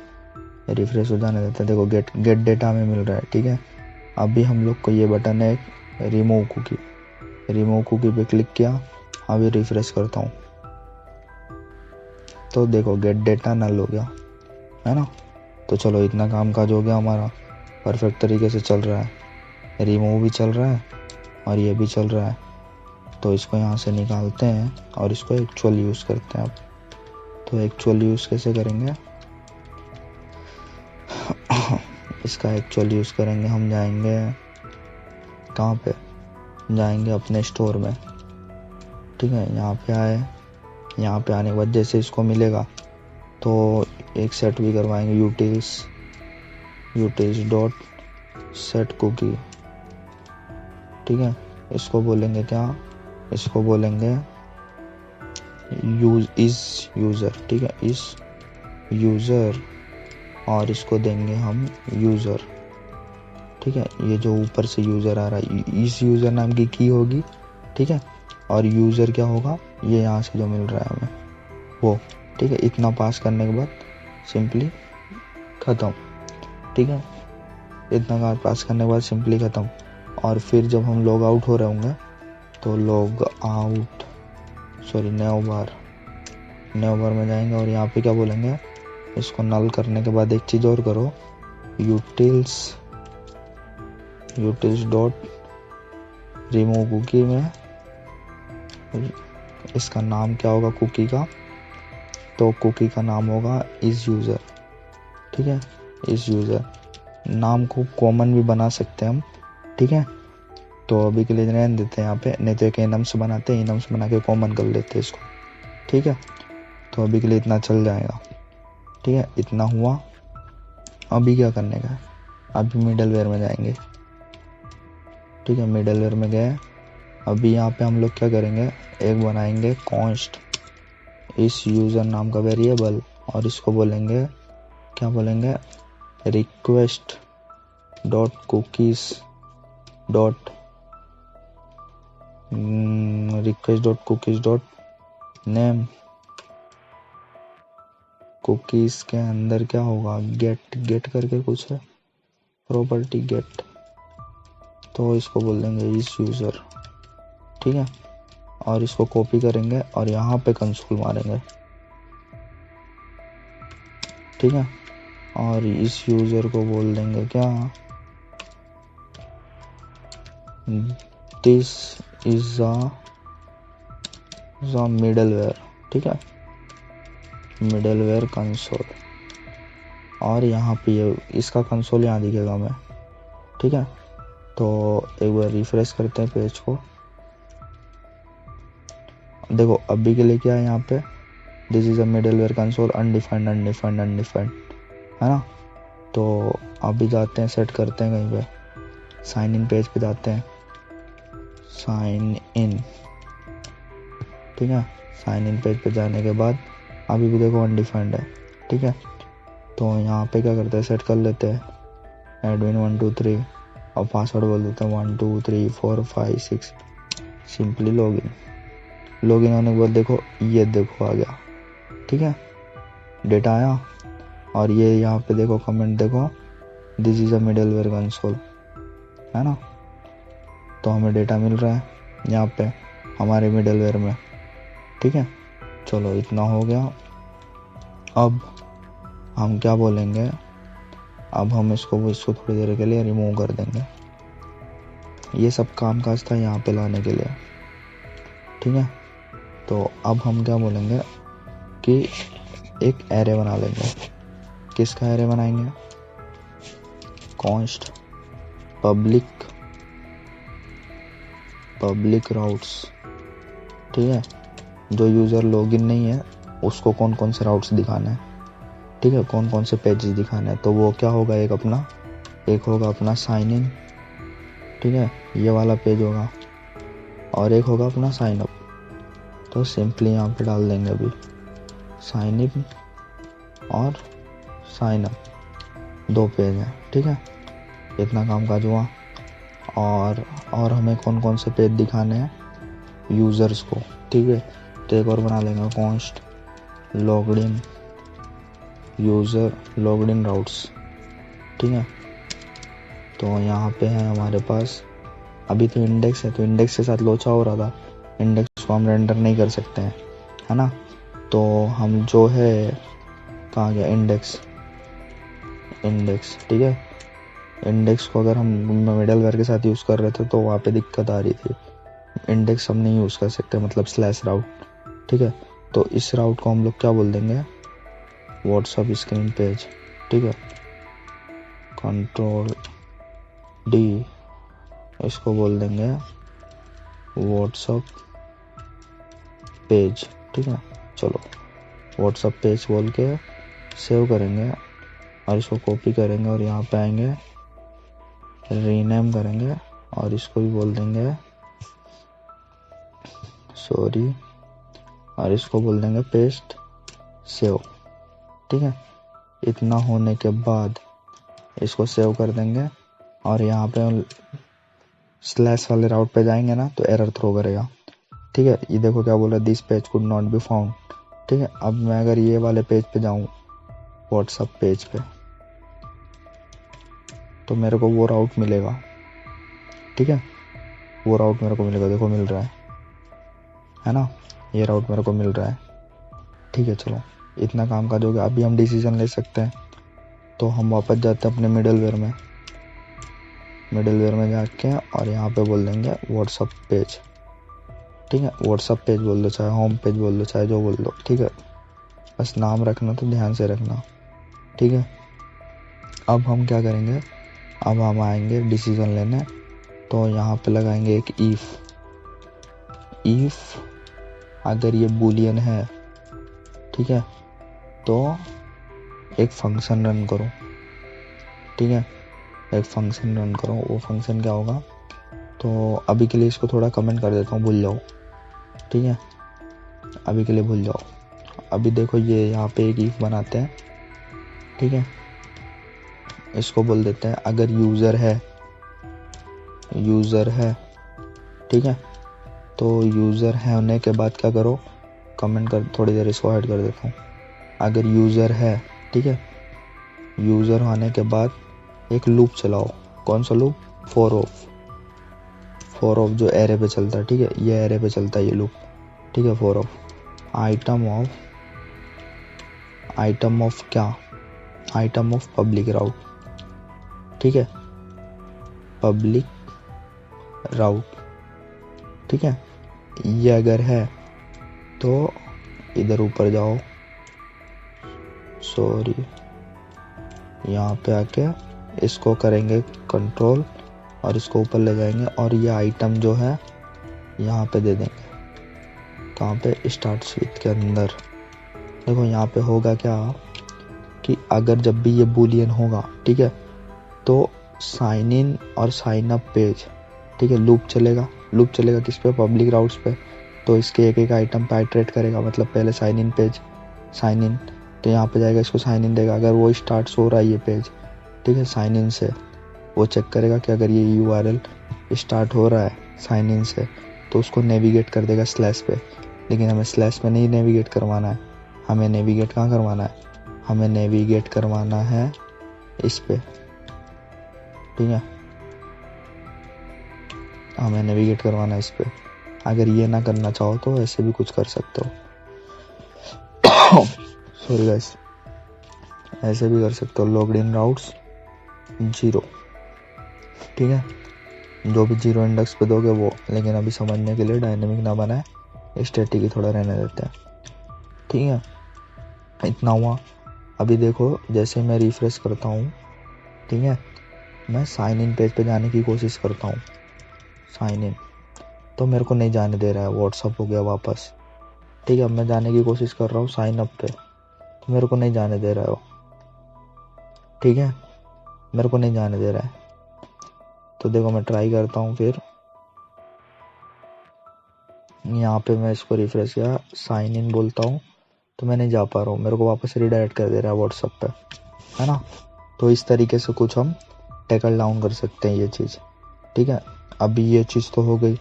रिफ्रेश हो जाने देते हैं। देखो गेट डेटा हमें मिल रहा है, ठीक है। अभी हम लोग को ये बटन है रिमूव कुकी, रिमूव कुकी पे क्लिक किया। अभी रिफ्रेश करता हूँ तो देखो गेट डेटा नल हो गया, है ना। तो चलो इतना काम काज हो गया हमारा, परफेक्ट तरीके से चल रहा है। रिमूव भी चल रहा है और ये भी चल रहा है। तो इसको यहाँ से निकालते हैं और इसको एक्चुअल यूज़ करते हैं अब। तो एक्चुअल यूज़ कैसे करेंगे इसका एक्चुअल यूज़ करेंगे, हम जाएंगे कहाँ पे, जाएंगे अपने स्टोर में, ठीक है। यहाँ पे आए, यहाँ पे आने के बाद जैसे इसको मिलेगा तो एक सेट भी करवाएंगे, यूटिल्स डॉट सेट कुकी, ठीक है। इसको बोलेंगे क्या, इसको बोलेंगे यूज़र, ठीक है, इस यूज़र, और इसको देंगे हम यूज़र, ठीक है। ये जो ऊपर से यूज़र आ रहा है, इस यूज़र नाम की की होगी, ठीक है। और यूज़र क्या होगा, ये यहाँ से जो मिल रहा है हमें वो, ठीक है। इतना पास करने के बाद सिंपली ख़त्म, ठीक है। इतना कार्ड पास करने के बाद सिंपली ख़त्म। और फिर जब हम लॉग आउट हो रहे होंगे तो लॉग आउट, सॉरी न्यू बार में जाएंगे और यहाँ पे क्या बोलेंगे, इसको नल करने के बाद एक चीज़ और करो, यूटिल्स डॉट रिमूव कुकी में इसका नाम क्या होगा कुकी का, तो कुकी का नाम होगा इस यूज़र, ठीक है। इस यूज़र नाम को कॉमन भी बना सकते हैं हम, ठीक है। तो अभी के लिए रहने देते हैं यहाँ पे, नहीं तो एक इनम्स बनाते हैं, इनम्स बना के कॉमन कर लेते हैं इसको, ठीक है। तो अभी के लिए इतना चल जाएगा, ठीक है। इतना हुआ। अभी क्या करने का है, अभी मिडलवेयर में जाएंगे, ठीक है। मिडलवेयर में गए, अभी यहाँ पे हम लोग क्या करेंगे, एक बनाएंगे कॉन्स्ट इस यूज़र नाम का वेरिएबल, और इसको बोलेंगे, क्या बोलेंगे, request dot cookies dot name. Cookies के अंदर क्या होगा, गेट करके कुछ है, प्रॉपर्टी गेट, तो इसको बोल देंगे इस यूज़र, ठीक है। और इसको कॉपी करेंगे और यहाँ पे कंसोल मारेंगे, ठीक है। और इस यूज़र को बोल देंगे क्या, दिस इज अ मिडलवेयर, ठीक है, मिडलवेयर कंसोल। और यहाँ पे इसका कंसोल यहाँ दिखेगा हमें, ठीक है। तो एक बार रिफ्रेश करते हैं पेज को, देखो अभी के लिए क्या है यहाँ पे, this is a middleware console undefined, है ना। तो अभी जाते हैं, सेट करते हैं कहीं पे, साइन इन पेज पे जाते हैं, साइन इन, ठीक है। साइन इन पेज पे जाने के बाद अभी भी देखो अनडिफाइंड है, ठीक है। तो यहाँ पे क्या करते हैं, सेट कर लेते हैं एडमिन 1 2 3 और पासवर्ड बोल देते हैं 1 2 3 4 5 6, सिंपली लॉगिन होने के बाद देखो ये देखो आ गया, ठीक है, डेटा आया। और ये यहाँ पे देखो कमेंट देखो, this is a middleware console, है ना। तो हमें डेटा मिल रहा है यहाँ पे हमारे मिडलवेयर में, ठीक है। चलो इतना हो गया। अब हम क्या बोलेंगे, अब हम इसको थोड़ी देर के लिए रिमूव कर देंगे। ये सब काम काज था यहाँ पे लाने के लिए, ठीक है। तो अब हम क्या बोलेंगे कि एक एरे बना लेंगे। किसका एरे बनाएंगे, कॉन्स्ट पब्लिक राउट्स, ठीक है। जो यूज़र लॉगिन नहीं है उसको कौन कौन से राउट्स दिखाने हैं, ठीक है, कौन कौन से पेजेस दिखाने हैं। तो वो क्या होगा, एक होगा अपना साइन इन, ठीक है, ये वाला पेज होगा, और एक होगा अपना साइन अप। तो सिंपली यहाँ पे डाल देंगे अभी साइन इन और साइन अप, 2 पेज हैं, ठीक है। इतना काम काज हुआ। और हमें कौन कौन से पेज दिखाने हैं यूज़र्स को, ठीक है। तो एक और बना लेंगे const logged in user logged in routes. ठीक है, तो यहाँ पे है हमारे पास अभी तो इंडेक्स है, तो इंडेक्स के साथ लोचा हो रहा था, इंडेक्स को हम रेंडर नहीं कर सकते हैं, है ना। तो हम जो है कहाँ गया इंडेक्स, ठीक है। इंडेक्स को अगर हम मिडलवेयर के साथ यूज़ कर रहे थे तो वहाँ पे दिक्कत आ रही थी। इंडेक्स हम नहीं यूज़ कर सकते, मतलब स्लैश राउट। ठीक है, तो इस राउट को हम लोग क्या बोल देंगे, व्हाट्सअप स्क्रीन पेज। ठीक है, कंट्रोल डी, इसको बोल देंगे व्हाट्सअप पेज। ठीक है, चलो व्हाट्सअप पेज बोल के सेव करेंगे और इसको कॉपी करेंगे और यहाँ पे आएंगे रीनेम करेंगे और इसको भी बोल देंगे सॉरी, और इसको बोल देंगे पेस्ट सेव। ठीक है, इतना होने के बाद इसको सेव कर देंगे और यहाँ पे स्लैश वाले राउट पे जाएंगे ना तो एरर थ्रो करेगा। ठीक है, ये देखो क्या बोल रहा है, this page could not be found. ठीक है, अब मैं अगर ये वाले पेज पे जाऊँ व्हाट्सअप पेज पे तो मेरे को वो राउट मिलेगा। ठीक है, वो राउट मेरे को मिलेगा, देखो मिल रहा है ना, ये राउट मेरे को मिल रहा है। ठीक है, चलो इतना काम काज हो गया। अभी हम डिसीजन ले सकते हैं, तो हम वापस जाते हैं अपने मिडलवेयर में जाके और यहाँ पे बोल देंगे व्हाट्सअप पेज। ठीक है, व्हाट्सअप पेज बोल दो, चाहे होम पेज बोल दो, चाहे जो बोल दो। ठीक है, बस नाम रखना तो ध्यान से रखना। ठीक है, अब हम क्या करेंगे, अब हम आएंगे डिसीजन लेने, तो यहाँ पे लगाएंगे एक इफ अगर ये बूलियन है, ठीक है, तो एक फंक्शन रन करो। ठीक है, एक फंक्शन रन करो। वो फंक्शन क्या होगा, तो अभी के लिए इसको थोड़ा कमेंट कर देता हूँ, भूल जाओ। ठीक है, अभी के लिए भूल जाओ। अभी देखो ये यहाँ पे एक इफ बनाते हैं। ठीक है, इसको बोल देते हैं अगर यूज़र है। ठीक है, तो यूज़र है होने के बाद क्या करो, कमेंट कर, थोड़ी देर इसको हाइड कर देता हूँ। अगर यूज़र है, ठीक है, यूज़र होने के बाद एक लूप चलाओ। कौन सा लूप, फॉर ऑफ जो एरे पे चलता है। ठीक है, ये एरे पे चलता है ये लूप। ठीक है, फॉर ऑफ आइटम ऑफ क्या, आइटम ऑफ पब्लिक राउट। ठीक है, पब्लिक राउट। ठीक है, ये अगर है तो इधर ऊपर जाओ, सॉरी यहाँ पे आके इसको करेंगे कंट्रोल और इसको ऊपर ले जाएंगे और ये आइटम जो है यहाँ पे दे देंगे। कहाँ पे, स्टार्ट स्विच के अंदर। देखो यहाँ पे होगा क्या कि अगर जब भी ये बूलियन होगा, ठीक है, तो साइन इन और साइन अप पेज, ठीक है, लूप चलेगा किस पे, पब्लिक राउट्स पे। तो इसके एक आइटम पे आइटरेट करेगा, मतलब पहले sign in page, sign in, तो यहाँ पे जाएगा, इसको साइन इन देगा। अगर वो स्टार्ट हो रहा है ये पेज, ठीक है, साइन इन से, वो चेक करेगा कि अगर ये यूआरएल स्टार्ट हो रहा है साइन इन से तो उसको नेविगेट कर देगा स्लैश पे। लेकिन हमें स्लैश पे नहीं नेविगेट करवाना है, हमें नेविगेट कहाँ करवाना है, हमें नेविगेट करवाना है इस पे। ठीक है, हमें नेविगेट करवाना है इस पे। अगर ये ना करना चाहो तो ऐसे भी कुछ कर सकते हो, सॉरी गाइस, ऐसे भी कर सकते हो, लॉग्ड इन राउट्स 0। ठीक है, जो भी 0 इंडेक्स पे दोगे वो, लेकिन अभी समझने के लिए डायनेमिक ना बनाए, स्टैटिक ही थोड़ा रहने देते हैं। ठीक है, इतना हुआ। अभी देखो जैसे मैं रिफ्रेश करता हूँ, ठीक है, मैं साइन इन पेज पे जाने की कोशिश करता हूँ, साइन इन, तो मेरे को नहीं जाने दे रहा है, व्हाट्सअप हो गया वापस। ठीक है, अब मैं जाने की कोशिश कर रहा हूँ साइन अप पे, तो मेरे को नहीं जाने दे रहा है वो। ठीक है, मेरे को नहीं जाने दे रहा है। तो देखो मैं ट्राई करता हूँ, फिर यहाँ पे मैं इसको रिफ्रेश किया, साइन इन बोलता हूँ, तो मैं नहीं जा पा रहा हूँ, मेरे को वापस रिडायरेक्ट कर दे रहा है व्हाट्सअप पे, है ना। तो इस तरीके से कुछ हम टैकल डाउन कर सकते हैं ये चीज़। ठीक है, अभी ये चीज़ तो हो गई।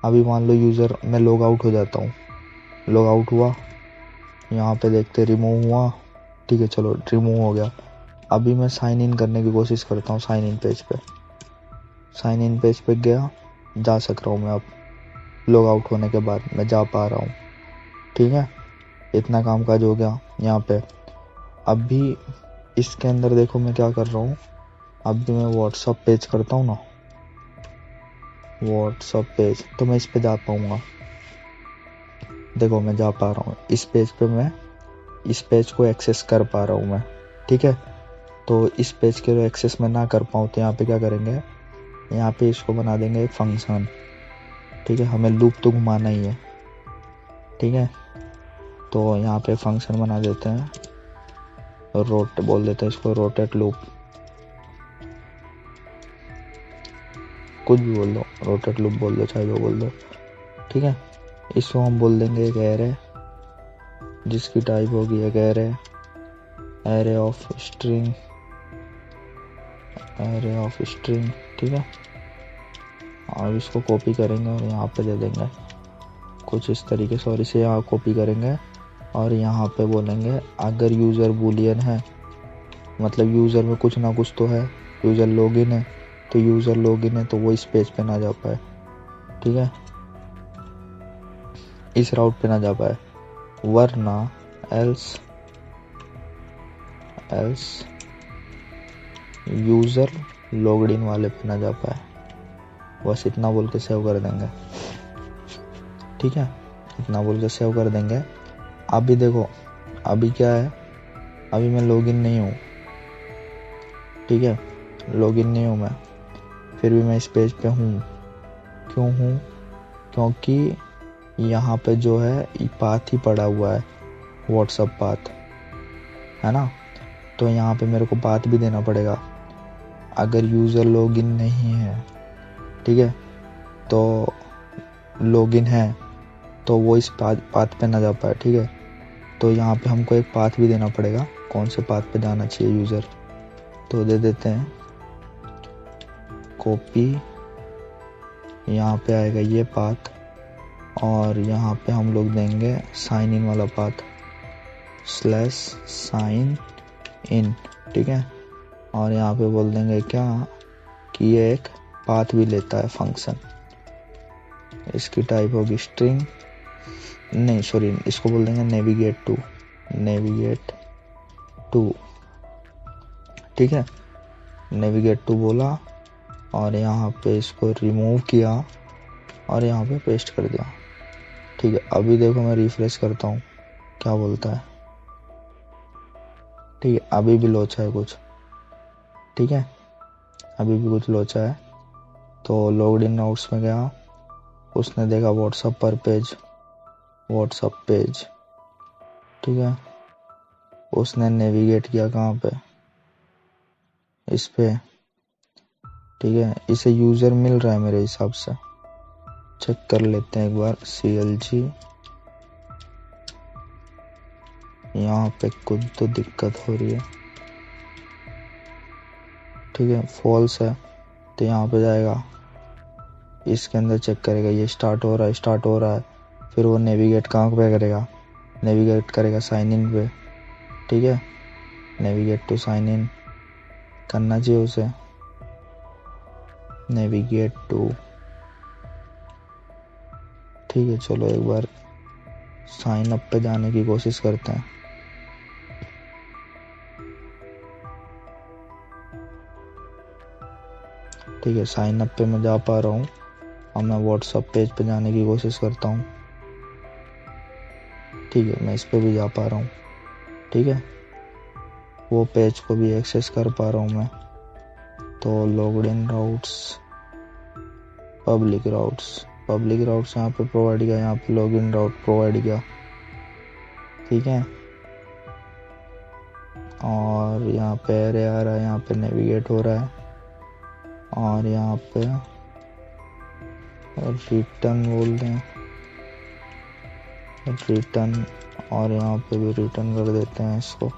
अभी मान लो यूज़र, मैं लॉग आउट हो जाता हूँ, लॉग आउट हुआ, यहाँ पे देखते रिमूव हुआ, ठीक है चलो रिमूव हो गया। अभी मैं साइन इन करने की कोशिश करता हूँ साइन इन पेज पे। साइन इन पेज पे गया, जा सक रहा हूँ मैं अब, लॉग आउट होने के बाद मैं जा पा रहा हूँ, ठीक है। इतना काम काज हो गया यहाँ पे। अभी इसके अंदर देखो मैं क्या कर रहा हूँ, अभी मैं व्हाट्सअप पेज करता हूँ ना, व्हाट्सअप पेज, तो मैं इस पे जा पाऊंगा। देखो मैं जा पा रहा हूँ इस पेज पे, मैं इस पेज को एक्सेस कर पा रहा हूँ मैं, ठीक है। तो इस पेज के जो एक्सेस मैं ना कर पाऊँ तो यहाँ पे क्या करेंगे, यहाँ पे इसको बना देंगे एक फंक्शन, ठीक है। हमें लूप तो घुमाना ही है, ठीक है। तो यहाँ पे फंक्शन बना देते हैं, रोट बोल देते हैं इसको, रोटेट लूप, कुछ भी बोल दो, रोटेट लूप बोल दो, चाहे जो बोल दो, ठीक है। इसको हम बोल देंगे एक एरे, जिसकी टाइप होगी एक array, array of string, array of string, ठीक है। अब इसको कॉपी करेंगे और यहाँ पे दे देंगे कुछ इस तरीके से, और इसे यहाँ कॉपी करेंगे और यहाँ पे बोलेंगे अगर यूज़र बूलियन है, मतलब यूज़र में कुछ ना कुछ तो है, यूज़र लॉगिन है, तो यूज़र लॉगिन है तो वो इस पेज पे ना जा पाए, ठीक है, इस राउट पे ना जा पाए, वरना एल्स यूज़र लॉग्ड इन वाले पे ना जा पाए। बस इतना बोल के सेव कर देंगे, ठीक है। इतना बोल के सेव कर देंगे। अभी देखो अभी क्या है, अभी मैं लॉगिन नहीं हूँ, ठीक है, लॉगिन नहीं हूँ मैं, फिर भी मैं इस पेज पे हूँ। क्यों हूँ, क्योंकि यहाँ पे जो है पाथ ही पड़ा हुआ है, व्हाट्सअप पाथ है ना। तो यहाँ पे मेरे को पाथ भी देना पड़ेगा। अगर यूज़र लॉगिन नहीं है, ठीक है, तो लॉगिन है तो वो इस पाथ पे ना जा पाए, ठीक है। तो यहाँ पे हमको एक पाथ भी देना पड़ेगा, कौन से पाथ पे जाना चाहिए यूज़र, तो दे देते हैं कॉपी, यहाँ पे आएगा ये पाथ, और यहाँ पे हम लोग देंगे साइन इन वाला पाथ, स्लैश साइन इन, ठीक है। और यहाँ पे बोल देंगे क्या कि ये एक पाथ भी लेता है फंक्शन, इसकी टाइप होगी स्ट्रिंग, नहीं सॉरी, इसको बोल देंगे नेविगेट टू, ठीक है। नेविगेट टू बोला और यहाँ पे इसको रिमूव किया और यहाँ पे पेस्ट कर दिया, ठीक है। अभी देखो मैं रिफ्रेश करता हूँ क्या बोलता है, ठीक है। अभी भी लोचा है कुछ, ठीक है, अभी भी कुछ लोचा है। तो लॉग्ड इन नोट्स में गया, उसने देखा व्हाट्सअप पर पेज, व्हाट्सअप पेज, ठीक है। उसने नेविगेट किया कहाँ पे, इस पे, ठीक है। इसे यूज़र मिल रहा है मेरे हिसाब से, चेक कर लेते हैं एक बार। CLG, यहाँ पे कुछ तो दिक्कत हो रही है, ठीक है, फॉल्स है, तो यहाँ पे जाएगा, इसके अंदर चेक करेगा ये स्टार्ट हो रहा है, फिर वो नेविगेट कहाँ पे करेगा, नेविगेट करेगा साइन इन पे, ठीक है। नेविगेट टू साइन इन करना चाहिए उसे, नेविगेट टू, ठीक है। चलो एक बार साइन अप पे जाने की कोशिश करते हैं, ठीक है। साइन अप पे मैं जा पा रहा हूँ। अब मैं व्हाट्सअप पेज पे जाने की कोशिश करता हूँ, ठीक है, मैं इस पे भी जा पा रहा हूँ, ठीक है। वो पेज को भी एक्सेस कर पा रहा हूँ मैं। तो logged in routes, public routes यहाँ पे प्रोवाइड किया, यहाँ पे लॉगिन राउट प्रोवाइड किया, ठीक है। और यहाँ पे एरे आ रहा है, यहाँ पे नेविगेट हो रहा है, और यहाँ पे रिटर्न बोल दें, रिटर्न, और यहाँ पे भी रिटर्न कर देते हैं इसको,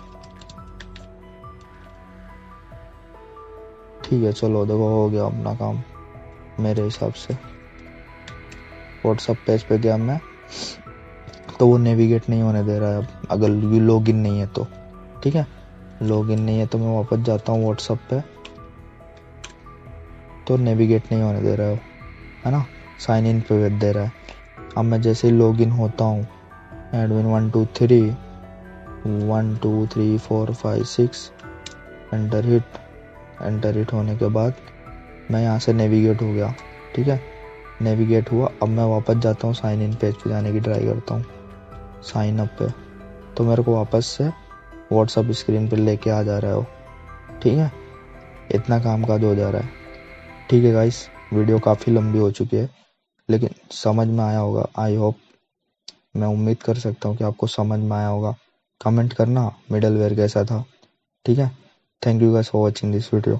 ठीक है। चलो देखो हो गया अपना काम मेरे हिसाब से। व्हाट्सएप पेज पे गया मैं, तो वो नेविगेट नहीं होने दे रहा है अब, अगर लॉगिन नहीं है तो। ठीक है, लॉगिन नहीं है तो मैं वापस जाता हूँ व्हाट्सएप पे, तो नेविगेट नहीं होने दे रहा है ना, साइन इन पे भेज दे रहा है। अब मैं जैसे ही लॉगिन होता हूँ, एडमिन 1 2 3 4 5 6 एंटर हिट होने के बाद मैं यहाँ से नेविगेट हो गया। ठीक है, नेविगेट हुआ। अब मैं वापस जाता हूँ साइन इन पेज पे जाने की ट्राई करता हूँ, साइन अप पे, तो मेरे को वापस से व्हाट्सअप स्क्रीन पे लेके आ जा रहा है वो। ठीक है, इतना काम काज हो जा रहा है। ठीक है गाइस, वीडियो काफ़ी लंबी हो चुकी है, लेकिन समझ में आया होगा, आई होप, मैं उम्मीद कर सकता हूँ कि आपको समझ में आया होगा। कमेंट करना मिडलवेयर कैसा था। ठीक है, thank you guys for watching this video.